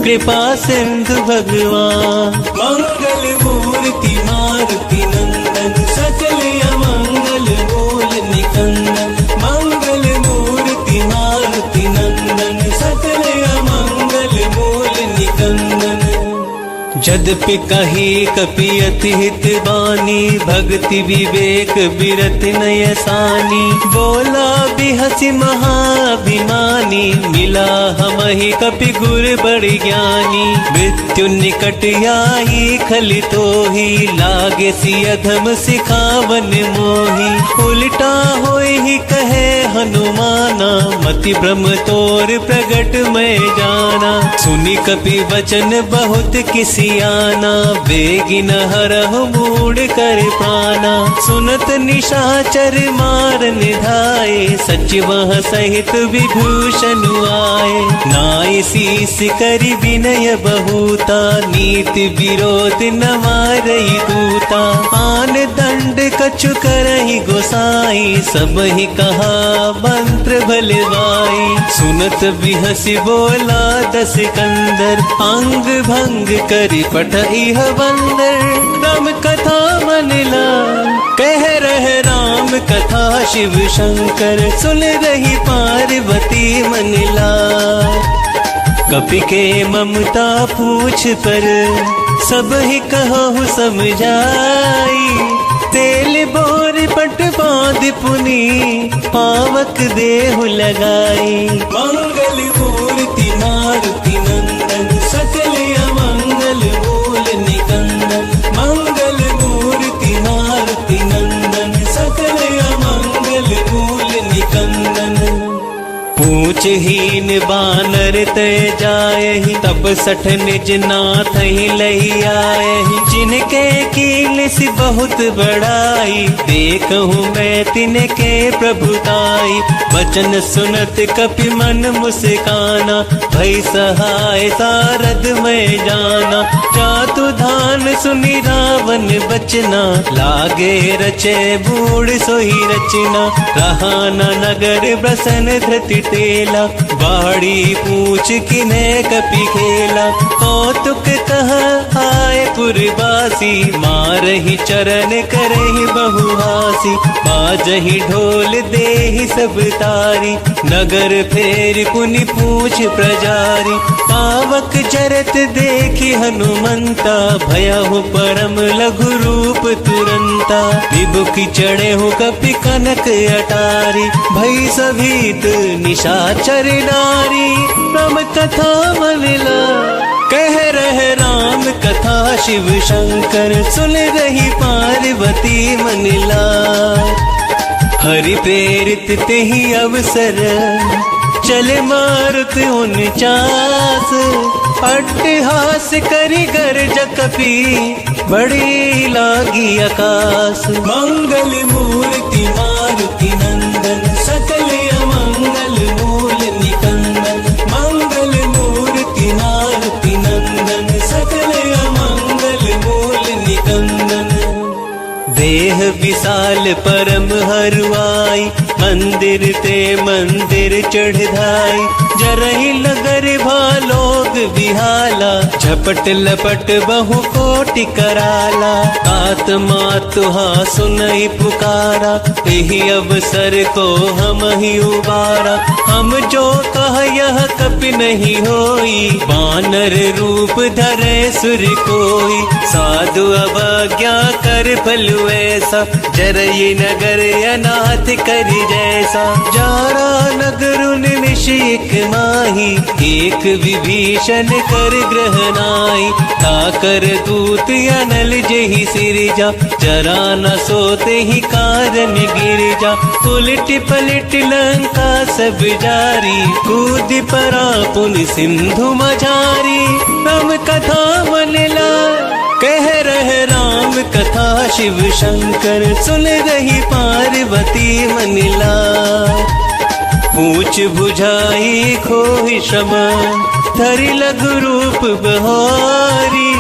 कृपा सिंधु भगवान, मंगल मूर्ति मारुति नंदन, सकल अमंगल मूल निकंदन, मंगल मूर्ति मारुति नंदन, सकल अमंगल मूल निकंदन, यद्यपि कही कपि अति हित बानी, भक्ति विवेक बिरत नयसानी, बोला बिहसि महाभिमानी, मिला हमहि कपि गुर बड़ि ज्ञानी, मृत्यु निकट आई खलि तोहि, लागे सि अधम सिखावन मोहि, उल्टा होय ही कहे हनुमाना, मति भ्रम तोर प्रगट मैं जाना, सुनि कपि वचन बहुत किसी आना, बेगिन हरहु मूढ़ कर प्राना, सुनत निशाचर मार निधाए, सच वह सहित विभूषण आए, नाई शीस करि विनय बहुता, नीति विरोध न मारई दूता, आन दंड कछु करहि गोसाई, सब ही कहा मंत्र भलवाई, सुनत बिहसि बोला दस कंदर, अंग भंग करि पठइह बंदर, राम कथा मन ला, कह रहे राम कथा शिव शंकर, सुन रही पार्वती मन ला, कपि के ममता पूछ पर, सब ही कहो समझाई, तेल बोर पट बांध पुनी, पावक देहु लगाई, मंगल मूर्ति मारुति नंदन, सकल अमंगल मूल निकंदन, मंगल मूर्ति मारुति नंदन, सकल अमंगल मूल निकंदन, पूछहीन बानर नगर तय जायहि, तब 60 निज नाथ ही लही आयहि। जिनके कील सी बहुत बड़ाई, देखहूँ मैं तिनके प्रभुताई। वचन सुनत कपि मन मुस्काना, भई सहाय सारद में जाना। जातु धान सुनि रावण बचना, लागे रचे बूढ़ सोई रचना। रहा न नगर बसन धृति टेला, बाड़ी पूछ किने कपि खेला। कौतुक कह आए पुरवासी, मारहि चरण करहि बहुहासी। बाजहि ढोल देहि सब तारी, नगर फेर पुनि पूछ प्रजारी। पावक जरत देखि हनुमंता, भयहु परम लघु रूप तुरंता। विभुखि चढ़े हो कपि कनक अटारी, भई सभीत निशाचर नारी। राम कथा मनला कह रहे राम कथा, शिव शंकर सुन रही पार्वती मनला। हरि प्रेरित तेहि अवसर, चले मारुत 49। अट्टहास करि गर्ज कपि, बड़ी लागी आकाश। मंगल मूर्ति मारुति नंदन, सकल अमंगल मूल निकंदन। मंगल मूर्ति मारुति नंदन, सकल अमंगल मूल निकंदन। देह विशाल परम हरुआई, मंदिर ते मंदिर चढ़ाई। जरहि नगर भालोग बिहाला, झपट लपट बहु कोटि कराला। आत्मा तुहा सुनई पुकारा, एहि अवसर को हम ही उबारा। हम जो कह यह कपि नहीं होई, बानर रूप धरे सुर कोई। साधु अवज्ञा कर फलु ऐसा, जरई नगर अनाथ करि जैसा। जारा नगर निमिष एक माही, एक विभीषण कर ग्रह नाई। ताकर दूत अनल जेहि सिरजा, जरा न सोते ही कारण गिरजा। उलट पलट लंका सब जारी, कूद परा पुन सिंधु मझारी। राम कथा मनला कह रहे राम कथा, शिव शंकर सुन रही पार्वती मनला। पूछ बुझाई खोहि श्रमा, धरि लघु रूप बहारी।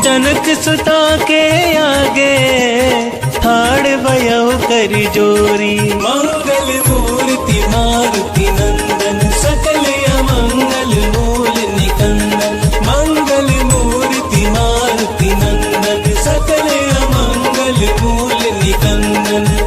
जनक सुता के आगे, ठाड़ भयउ कर जोरी। मंगल मूर्ति मारुति नंदन, सकल अमंगल मूल निकंदन। मंगल मूर्ति मारुति नंदन, सकल अमंगल मूल निकंदन।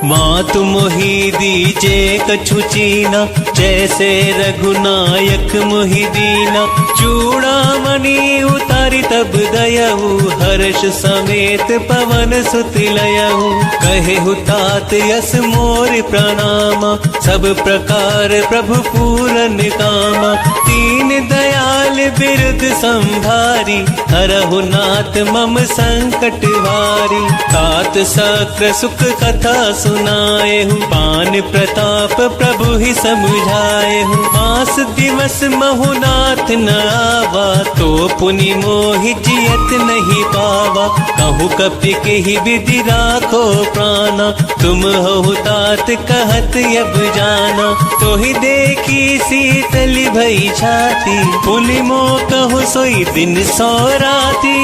मातु मोहि दीजे कछु चीना, जैसे रघुनायक मोहि दीना। चूड़ामणि उतारी तब दयहु, हर्ष समेत पवन सुत लयहु। कहेहु तात यस मोर प्रणामा, सब प्रकार प्रभु पूरन कामा। दीन दयाल बिरुद संभारी, हरहु नाथ मम संकट भारी। तात सक्र सुख कथा सुनाएहु, पान प्रताप प्रभु ही समुझाएहु। मास दिवस महु नाथ न आवा, तो पुनि मोहि जियत नहीं पावा। कहु कपि केहि विधि राखो प्राणा, तुम हो तात कहत अब जाना। तो ही देखी शीतल भई छाती, पुनि मो कहु सोई दिन सो राती।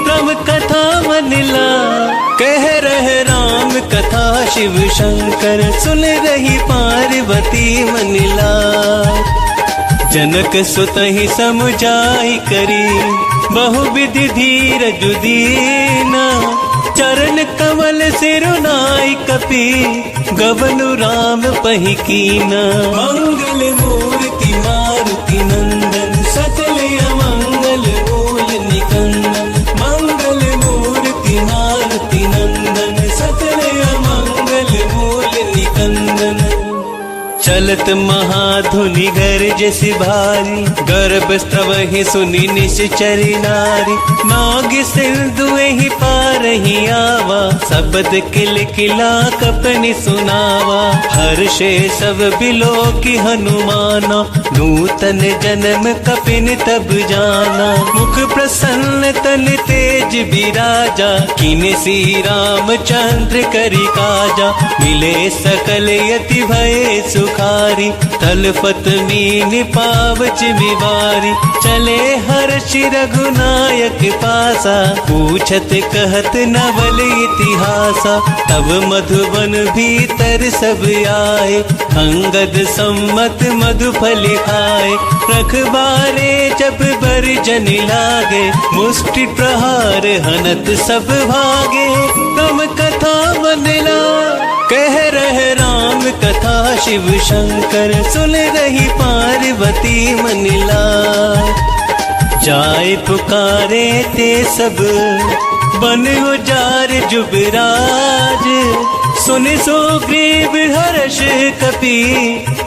राम कथा मनला कह रहे राम कथा, शिव शंकर सुन रही पार्वती मनला। जनक सुत ही समुझाई करी, बहुविधि धीरज दीना। चरण कमल सिरुनाई कपि, गवनु राम पहि कीना। मंगल मूर्ति मारुति नंदन, सकल अमंगल मूल निकंदन। मंगल मूर्ति मारुति नंदन, सकल अमंगल मूल निकंदन। चलत महा धुनि गर्जस भारी, गर्भ स्त्रवहि सुनि निश्चरी नारी। नाग सिंधुए ही पारहि आवा, शब्द किल किला कपनि सुनावा। हर्षे सब बिलो की हनुमाना, नूतन जन्म कपिन तब जाना। मुख प्रसन्न तन तेज बिराजा, किने सी रामचंद्र करि काजा। मिले सकल यति भय सुखारी, तलपत मीन पावच बिवारी। चले हर्ष रघुनायक पासा, पूछत कहत नवल इतिहासा। तब मधुबन भीतर सब आए, अंगद सम्मत मधुफल खाए। रखबारे जब बरजन लागे, मुष्टि प्रहार हनत सब भागे। तम कथा मनला कह रहे राम कथा, शिव शंकर सुन रही पार्वती मनला। जाए पुकारे ते सब बन उजार जुबराज। सुनि सुग्रीव हर्ष कपि,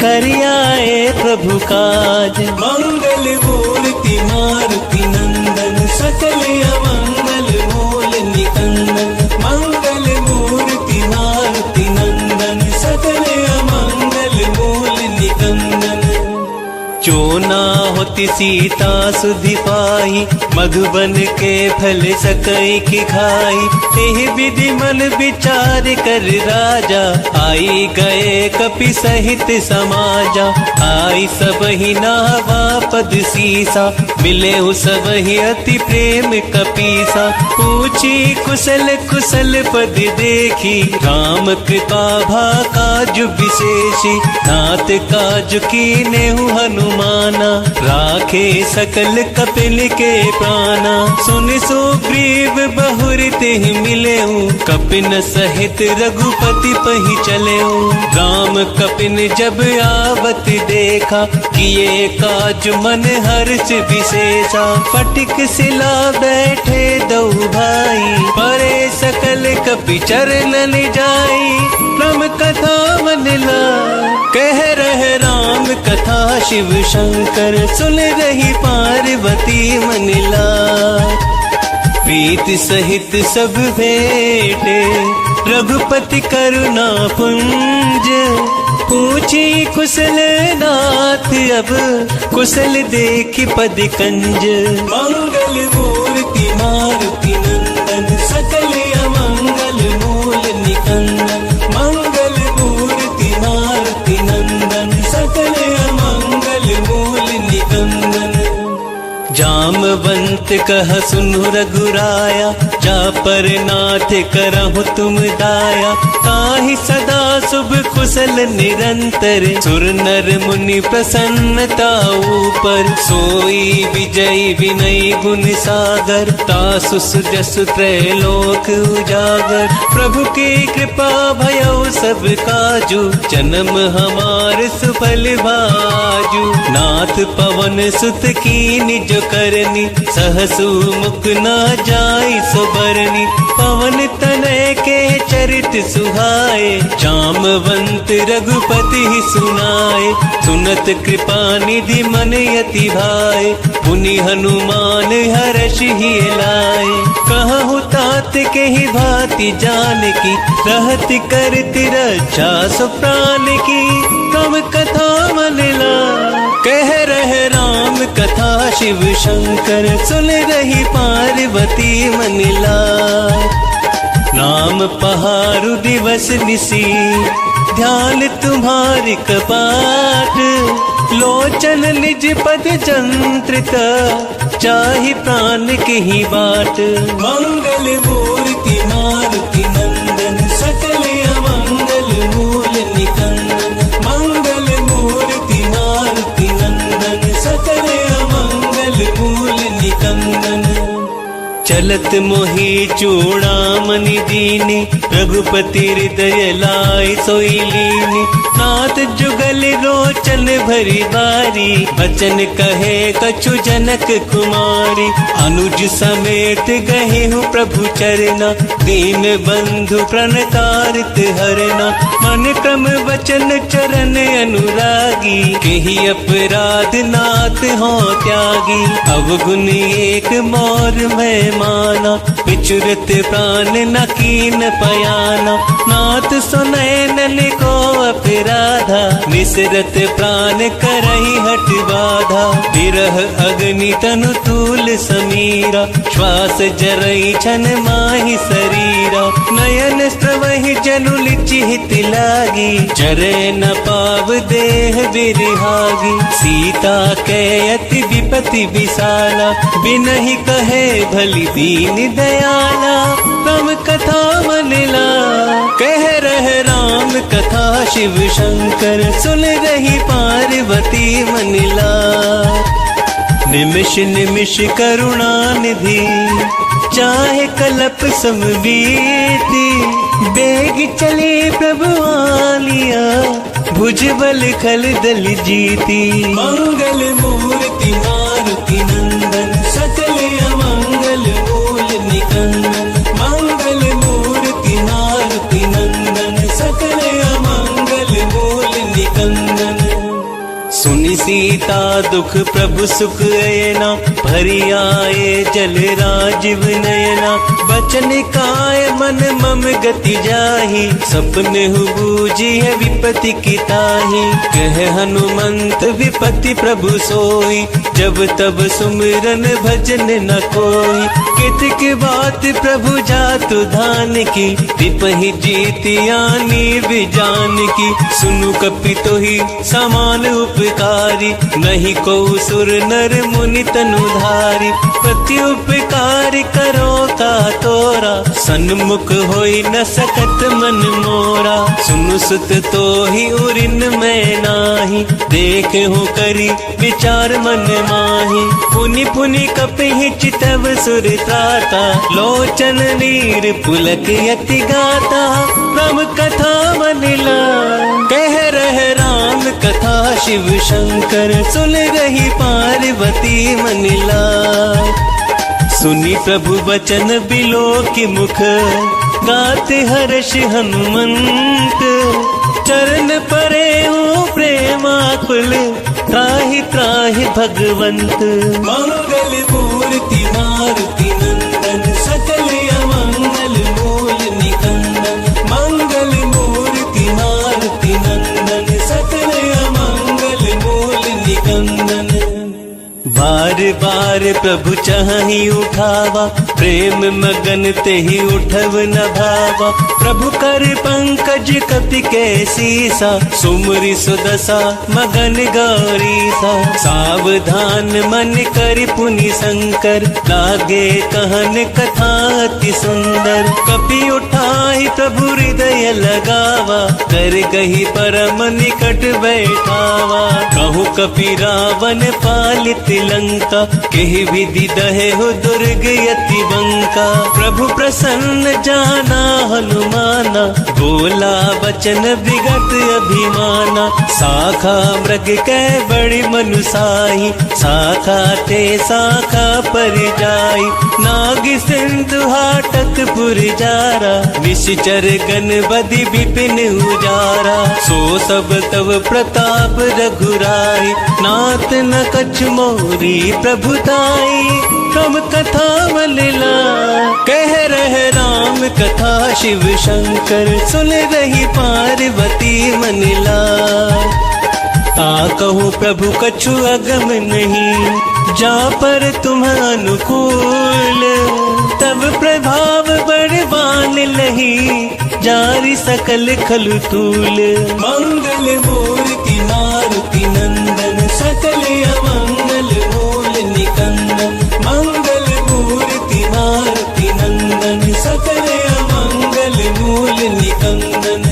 करियाए प्रभु काज। मंगल मूर्ति मारुति नंदन, सकल अमंगल मूल निकंदन। मंगल मूर्ति मारुति नंदन, सकल अमंगल मूल निकंदन। जो ना होती सीता सुधि पाई, मधुबन के फल सकई की खाई। एह विधि मन विचार कर राजा, आई गए कपि सहित समाजा। आई सबहि नावा पद सीसा, मिले सबहि अति प्रेम कपीसा। पूछी कुशल कुशल पद देखी, राम कृपा भा काज विशेषी। नाथ काज कीनेहु हनुमाना, राखे सकल कपिल के प्राणा। सुन सुग्रीव बहुर तेहि मिलेऊ, कपिन सहित रघुपति पहि चलेऊ। राम कपिन जब आवत देखा, किए काज मन हर्ष विशेषा। फटिक सिला बैठे दो भाई, परे सकल कपि चरण जाई। राम कथा मनला कह रहे राम कथा, शिव शंकर सुन रही पार्वती मनला। प्रीत सहित सब भेटे, रघुपति करुणा पुंज। पूछी कुशल नाथ अब, कुशल देखी पद कंज। मंगल मूर्ति मारुति नंदन, सकल अमंगल मूल निकंदन। मंगल मूर्ति मारुति नंदन, सकल अमंगल मूल निकंदन। जामवंत कह सुनु रघुराया, जा पर नाथ करहु तुम दाया। ताहि सदा शुभ कुशल निरंतर, सुर नर मुनि प्रसन्नता ऊपर। सोई विजय विनय गुण सागर, तासु सुजसु त्रैलोक उजागर। प्रभु की कृपा भयउ सब काजू, जन्म हमार सुफल भाजू। नाथ पवन सुत की निज करनी, सहसु मुख न जाई सुबरनी। पवन तनय के चरित सुहाए, जामवंत रघुपति ही सुनाए। सुनत कृपा निधि मन यति भाए, पुनि हनुमान हर्ष ही लाए। कहु तात के ही भांति जानकी, रहत करति रक्षा सो प्राण की। तम कथा मनला कह रहे राम कथा, शिव शंकर सुन रही पार्वती मनला। नाम पहारु दिवस निसी, ध्यान तुम्हारी कपाट। लोचन निज पद जंत्रिता, चाहि प्राण के ही बाट। मंगल मूर्ति मारुति नंदन, सकल अमंगल मूल निकंदन। मंगल मूर्ति मारुति नंदन, सकल अमंगल मूल निकंदन। चलत मोहि चूड़ामणि दीनी, रघुपति हृदय लाय सोई लीनी। नाथ जुगल रोचन भरी बारी, बचन कहे कछु जनक कुमारी। अनुज समेत गहे हूँ प्रभु चरना, दीन बंधु प्रणतारित हरना। मन क्रम वचन चरण अनुरागी, केहि अपराध नाथ हो त्यागी। अवगुण एक मोर मैं माना, विचुरत प्राण न कीन पयाना। नाथ सुनैनन को अपराधा, निसरत प्राण करहि हट बाधा। विरह अग्नि तनु तूल समीरा, श्वास जरई छन माहि शरीरा। नयन स्रवहि जनु लिचिहित लागी, चरे न पाव देह बिरहागी। सीता के अति विपति विशाला, बिनहि कहे भली दीन दयाला। राम कथा मनिला, कह रहे राम कथा शिव शंकर। सुन रही पार्वती मनिला, निमिष निमिष करुणा निधि, चाहे कलप समबीती। बेग चले प्रभु आलिया, भुजबल खल दल जीती। मंगल मूर्ति मारुति नंदन, सकल अमंगल मूल निकंदन। मंगल मूर्ति मारुति नंदन, सकल अमंगल मूल निकंदन। सुनि सीता दुख प्रभु सुख अयना, भरी आए जल राजीव नयना। बचन काय मन मम गति जाहि, सपने हु बूझी है विपति की ताहि। कह हनुमंत विपति प्रभु सोई, जब तब सुमिरन भजन न कोई। कितक बात प्रभु जातु धान की, तिपहि जीति आनी बिजान की। सुनु कपि तोहि समान उपकारी, नहीं को सुर नर मुनि तनुधारी। प्रति उपकार करो का तोरा, सन्मुख होई न सकत मन मोरा। सुनु सुत तो ही उरिन में नाही, देख हो करी विचार मन माही। पुनि पुनि कपि चितव सुर त्राता, लोचन नीर पुलक यति गाता। राम कथा मनिला, कह रहे राम कथा शिव शंकर। सुन रही पार्वती मनिला, सुनी प्रभु वचन बिलो की मुख। गाते हर्ष हनुमंत, चरण परे हो प्रेमाकुल। त्राहि त्राहि भगवंत, मंगल मूर्ति मारुति नंदन। सकल अमंगल मूल निकंदन, मंगल मूर्ति मारुति नंदन। सकल अमंगल मूल निकंदन। बार बार प्रभु चाहि उठावा, प्रेम मगन तेहि उठव न भावा। प्रभु कर पंकज कपि के सीसा, सुमरि सुदशा मगन गौरीसा। सावधान मन कर पुनि शंकर, लागे कहन कथा अति सुंदर। कपि उठाहि प्रभु हृदय लगावा, कर गही परम निकट बैठावा। कहु कपि रावण पालित लंका, केहि विधि दहे हो दुर्ग यति बंका। प्रभु प्रसन्न जाना हनुमाना, बोला बचन विगत अभिमाना। शाखा मृग कै बड़ी मनुसाही, शाखा ते शाखा पर जाई। नाग सिंधु हाटक पुर जारा, निश्चर गण बदि विपिन उजारा। सो सब तव प्रताप रघुराई, नाथ न कछु मोरी प्रभुताई। राम कथा मनिला, कह रहे राम कथा शिव शंकर। सुन रही पार्वती मनिला, कहूँ प्रभु कछु अगम नहीं, जा पर तुम अनुकूल। तब प्रभाव बड़वान लही, जारी सकल खलु तूल। मंगल मूर्ति मारुति नंदन, सकल अमंगल मूल निकंदन। मंगल मूर्ति मारुति नंदन, सकल अमंगल मूल निकंदन।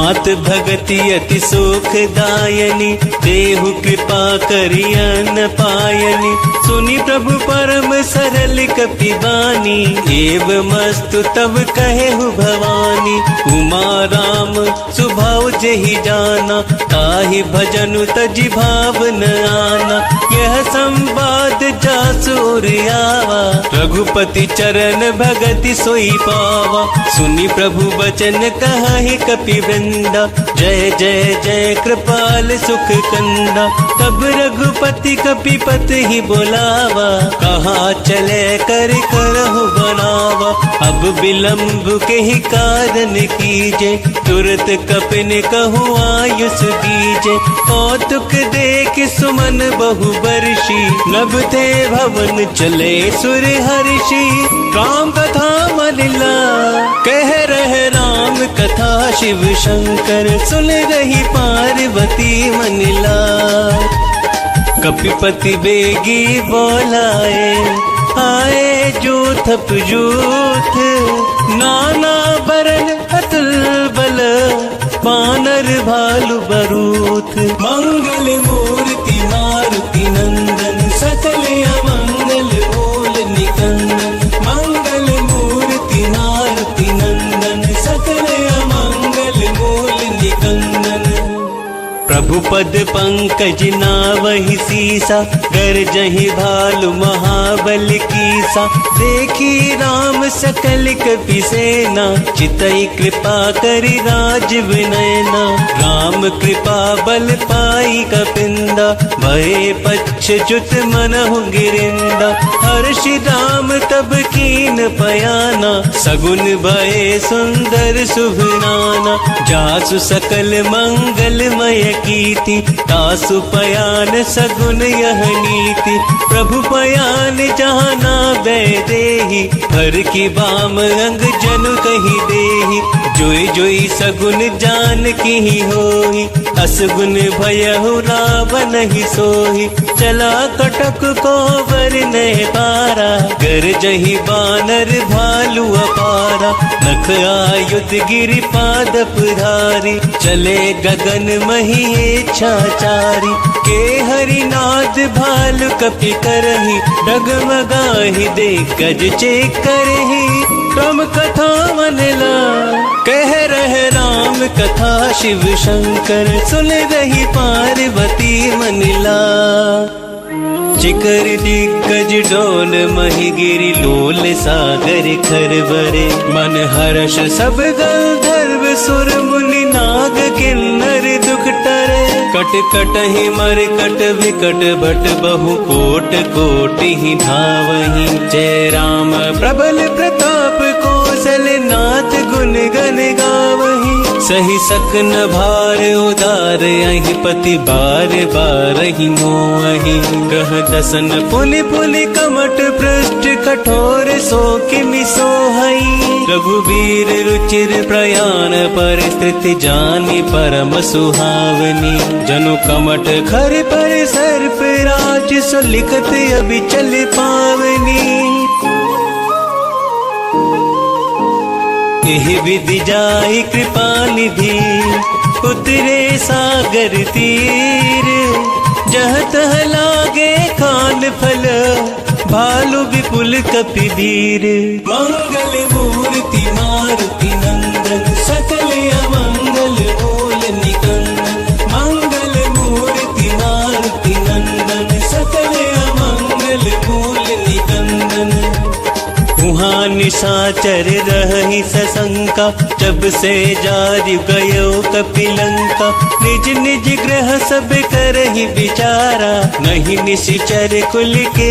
मात भगति अति सुखदायनी, देहु कृपा करियन पायनी। सुनी प्रभु परम सरल कपिबानी, एव मस्तु तब कहेहु भवानी। उमा राम सुभाव जेहि जाना, ताहि भजनु तजि भाव न आना। यह संवाद जासु उर आवा, रघुपति चरण भगति सोई पावा। सुनी प्रभु बचन कहि कपिवृंदा, जय जय जय कृपाल सुख कंदा। तब रघुपति कपिपत ही बोलावा, कहाँ चले कर करहु बनावा। अब विलंब के ही कारण कीजे, तुरत कपिन कहु आयुष दीजे। कौतुक देख सुमन बहु बरसी, नभते भवन चले सुर हर्षि। राम कथा मनिला कह रहे राम कथा, शिव शंकर सुन रही पार्वती मनिला। कपिपति बेगी बोलाए, आए जूथप जूथ। नाना बरन अतुल बल, बानर भालु बरूथ। मंगल मूर्ति मारुति नंदन, सकल अमंगल मूल निकंदन। मंगल मूर्ति मारुति नंदन, सकल अमंगल मूल निकंदन। प्रभु पद पंकज नावहि सीसा, गरजहि भालु महाबल कीसा। देखी राम सकल कपि सेना, चितई कृपा करि राज विनयना। राम कृपा बल पाई कपिंदा, भये पच्छ जुत मनहु गिरिंदा। हर्षि राम तब कीन पयाना, सगुन भये सुंदर शुभ नाना। जासु सकल मंगलमय कीर्ति, तासु पयान सगुन यह नीति। प्रभु पयान जाना बैदेही, हर की बाम अंग जनु कही देही। जोई जोई सगुन जान की ही होई, असगुन भयहु रावण ही सोही। चला कटक को वर ने पारा, गरजहि बानर भालु अपारा। नख आयुध गिरि पादप धारी, चले गगन मही इच्छाचारी। के हरिनाद भालु कपि करहि, डगमगाहि देख गज चेक करहि। राम कथा मनला कह रहे राम कथा, शिव शंकर सुन रही पार्वती मनिला। चिकर दिग्गज डोल मही गिरि, लोल सागर खरबरे। मन हर्ष सब गंधर्व सुर मुनि, नाग किन्नर दुख टरे। कट कट ही मर कट विकट भट, बहु कोट कोट ही धावही। जय राम प्रबल प्रताप, कौशल नाथ गुण गण गावही। सही सकन भार उदार, अहि पति बार बार ही मोहि। कह दसन पुनि पुनि कमट पृष्ठ, कठोर सो किमि सोहई। रघुबीर रुचिर प्रयाण, परिस्थिति जानी परम सुहावनी। जनु कमट खर पर सर्प राज, सो लिखत अभी चल पावनी। एहि विधि जाहि कृपा निधि, उतरे सागर तीर। जह तह लागे खान फल, भालु विपुल कपि धीर। मंगल मूर्ति मारुति नंदन, सकल अमंगल मूल निकंदन। मंगल मूर्ति मारुति नंदन, सकल अमंगल मूल निकंदन। वहाँ निशाचर रही सशंका, जब से जारि गयो कपिलंका। निज निज ग्रह सब करहि विचारा, नहीं निश्चर कुल के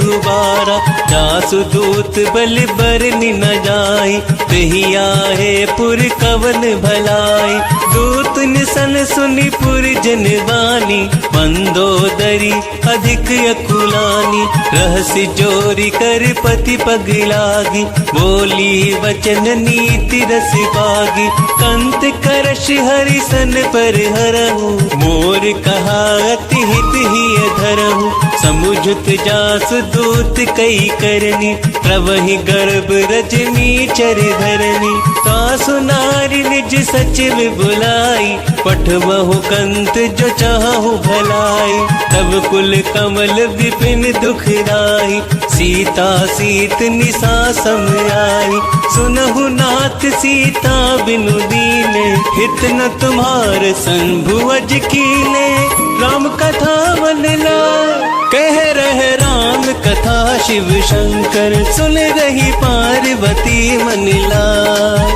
उबारा। जासु दूत बल बरनि न जाई, तेहि आहे पुर कवन भलाई। दूत निसन सुनि पुर जन वानी, मंदोदरी अधिक अकुलानी। रहसि जोरी कर पति पगलागी, बोली वचन नीति रस पागी। कंत करश हरिसन पर हरहु, मोर कहा अति हित ही धरहु। समुझत जासु दूत कई करनी, प्रवहि गर्भ रजनी चर धरनी, तासु नारी निज सचिव बुलाई, पठवहु कंत जो चाहु भलाई, तब कुल कमल विपिन दुखदाई, सीता सीत निसा सम आई, सुनहु नाथ सीता बिनु दीने, हित न तुम्हार संभु अज कीने, राम कथा मन लाए, कह रहे राम कथा शिव शंकर, सुन रही पार्वती मन लाए,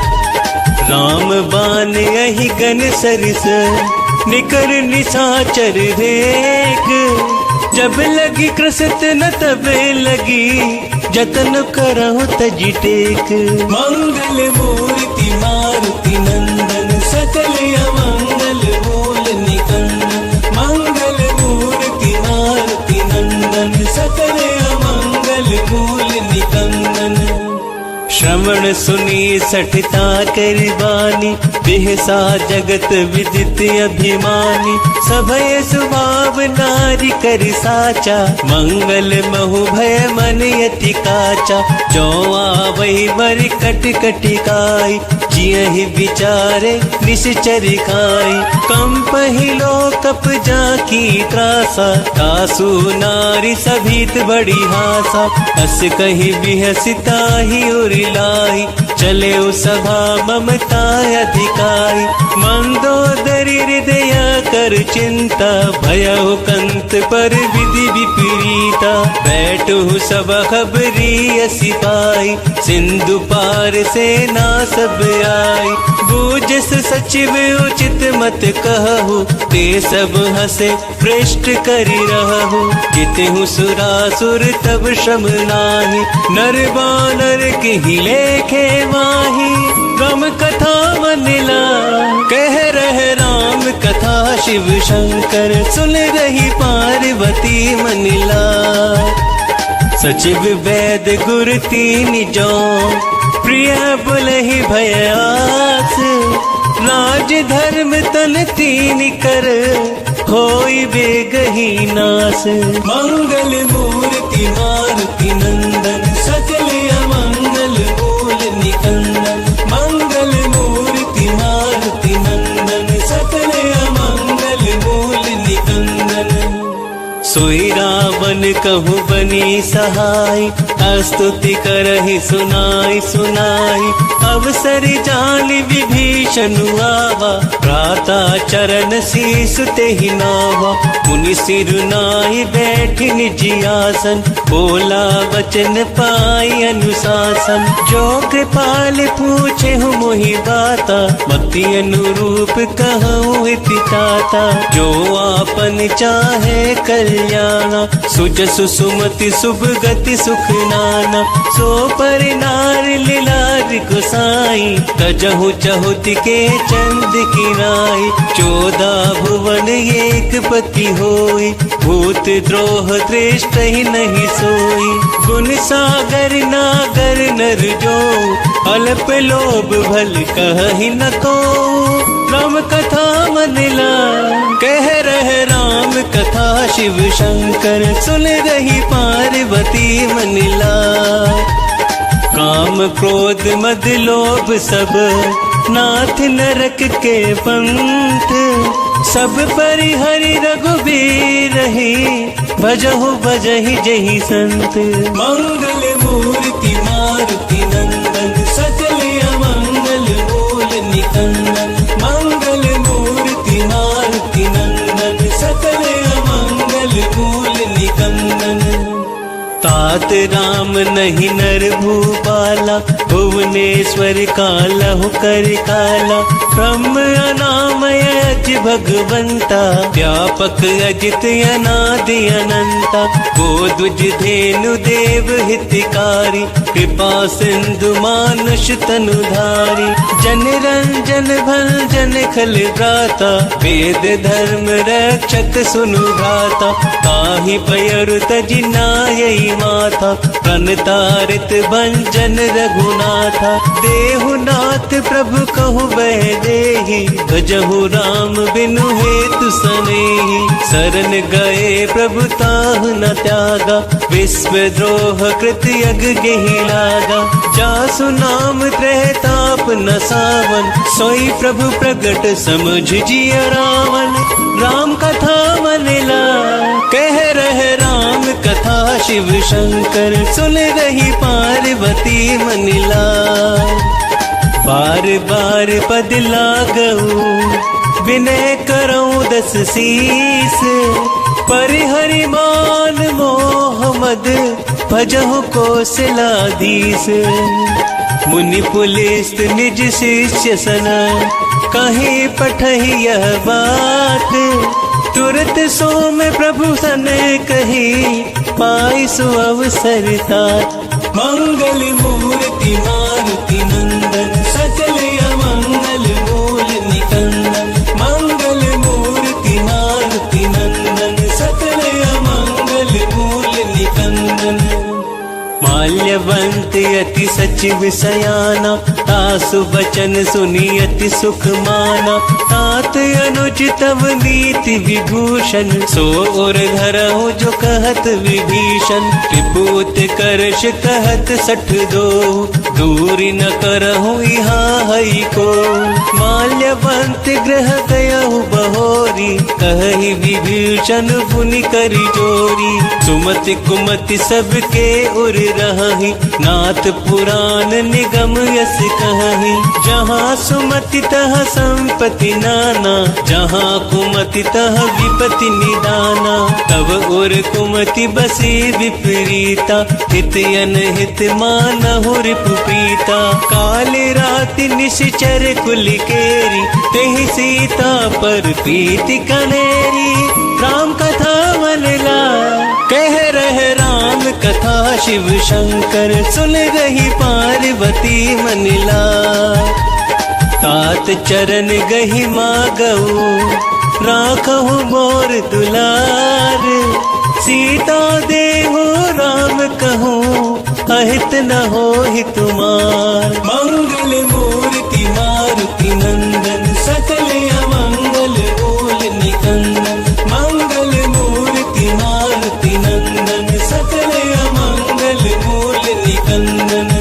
राम बान यही गन सरिस, निकर निशाचर देख, जब लगी कृषत न तब लगी, जतन करहु तजि टेक, मंगल मूर्ति मारुति नंदन, सकल अमंगल मूल निकंदन, मंगल मूर्ति मारुति नंदन, सकल अमंगल मूल निकंदन, श्रवण सुनी सठता कर बानी, बिहसा जगत विदित अभिमानी, सभय सुभाव नारी कर साचा, मंगल महु भय मन यति काचा, जो आवै वर कट कटिकाई, जियहि विचारे निश्चर खाई, कंपहि लोकप जाकी त्रासा, तासु नारी सभीत बड़ी हासा, अस कहि बिहसिताहि उरिलाई, चले सभा ममता अधिकाई, मंदोदरी हृदय कर चिंता, भयहु कंत पर विधि विपरीता, बैठु सब खबरी सिपाही, सिंधु पार सेना सब आई, बूझस सचिव उचित मत कहु, ते सब हसे पृष्ठ करि रहु, जितहु सुरासुर तब श्रम नाही, नर बानर के लेखे माही, राम कथा मन लाए, कह रहे राम कथा शिव शंकर, सुन रही पार्वती मन लाए, सचिव वैद गुर तीन जो, प्रिय बुलहि भयास, राज धर्म तन तीन कर, होई बेगही नास, मंगल मूर्ति मारुति नंदन, सकल अमंगल मूल निकंदन, मंगल मूर्ति मारुति नंदन, सकल अमंगल मूल निकंदन, सोई रावण कहु बनी सहाय, स्तुति करहि सुनाई सुनाई, अवसर जान विभीषण आवा, भ्राता चरण शीस तेहि नावा, मुनि सिर नाहि बैठि निज आसन, बोला वचन पाई अनुशासन, जो कृपाल पूछेहु मोहि बाता, मति अनुरूप कहूँ हित ताता, जो आपन चाहे कल्याणा, सुजसु सुमति शुभ गति सुख नाना, सो पर नार लीलार गोसाई, तजहु चहुति के चंद किनाई, 14 भुवन एक पति होई, भूत द्रोह दृष्ट ही नहीं सोई, गुण सागर नागर नर जो, अल्प लोभ भल कहि न को, राम कथा मन लाए, कह रहे राम कथा शिव शंकर, सुन रही पार्वती मन लाए, काम क्रोध मद लोभ सब, नाथ नरक के पंथ, सब परिहरि रघुबीर रही, भजहु भजहि जहि संत, मंगल मूर्ति मारुति नंदन, सकल अमंगल मूल निकंदन, मंगल मूर्ति मारुति नंदन, सकल अमंगल मूल निकंदन, तात राम नहीं नर भूपाला, भुवनेश्वर कालहु कर काला, ब्रह्म अनामय अज भगवंता, व्यापक अजित अनादि अनंता, गोद्विज धेनु देव हितकारी, कृपा सिंधु मानुष तनुधारी, जन रंजन भंजन खल भ्राता, वेद धर्म रक्षक सुनु भ्राता, ताहि पयरु तजि नायई माथा, प्रणतारित भंजन रघुनाथा, देहुनाथ प्रभु कहु बह देहि, भजहु राम बिनु हेतु सनेहि, शरण गए प्रभु ताहु न त्यागा, विश्व द्रोह कृत यज्ञ गेहि लागा। जासु नाम त्रैताप न सावन, सोई प्रभु प्रगट समझ जिया रावण। राम कथा मन ला कह रहे राम कथा, शिव शंकर सुन रही पार्वती मन ला। बार बार पद लागऊ विनय करऊं दस शीस, परिहरि मान मोहम्मद भजहु कौशलाधीश। मुनि पुलिस निज शिष्य सना, कहीं पठही यह बात। तुरत सोम प्रभु सन कही, पाई सो अवसर तात। मंगल मूर्ति मारुति नंदन, सकल अमंगल मूल निकंदन। मंगल मूर्ति मारुति नंदन, सकल अमंगल मूल निकंदन। माल्यवंत अति सचिव सयाना, तासु बचन सुनी अति सुख माना। तात अनुज तव नीति विभूषण, सो और धरहु जो कहत विभीषण। त्रिपुत करश कहत 62, दूरी न करहु यहाँ हई को। माल्यवंत ग्रह गयहु बहोरी, कहि विभीषण पुनि करि जोरी। सुमति कुमति सबके उर रही, नाथ पुराण निगम यस कहि। जहाँ सुमति तह संपत्ति नाना, जहाँ कुमति तह विपति निदाना। तब उर कुमति बसी विपरीता, हित अनहित मानहु रिपु पीता। काल राति निश्चर कुल केरी, तेहि सीता पर प्रीति कनेरी। राम कथा मन ला कह रहे राम कथा, शिव शंकर सुन रही पार्वती मन ला। तात चरण गहि मागऊ, राखहु मोर दुलार। सीता देहु राम कहूँ, अहित न होहि तुमार। मंगल मूर्ति मारुति नंदन, सकल अमंगल मूल निकंदन। मंगल मूर्ति मारुति नंदन, सकल अमंगल मूल निकंदन।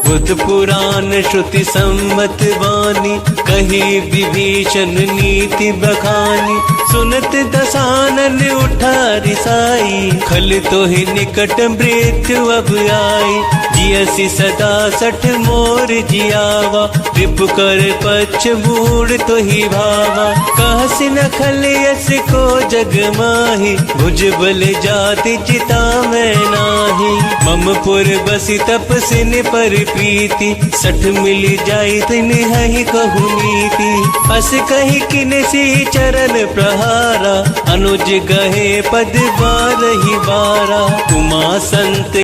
बुध पुराण श्रुति सम्मत वाणी, कही विभीषण नीति बखानी। सुनत दसानन उठा रिसाई, खल तो ही निकट मृत्यु अब आई। जियसि सदा 60 मोर जियावा, रिपु कर पक्ष बूढ़ तो ही भावा। कहसि न खल यस को जग माही, भुज बल जाति चिता में नाही। मम पुर बसि तपसिन पर प्रीति, 60 मिल जाई तिन हहि कहु नीति। अस कहि किन सी चरण प्रहारा, अनुज गहे पद बारहि बारा। उमा संत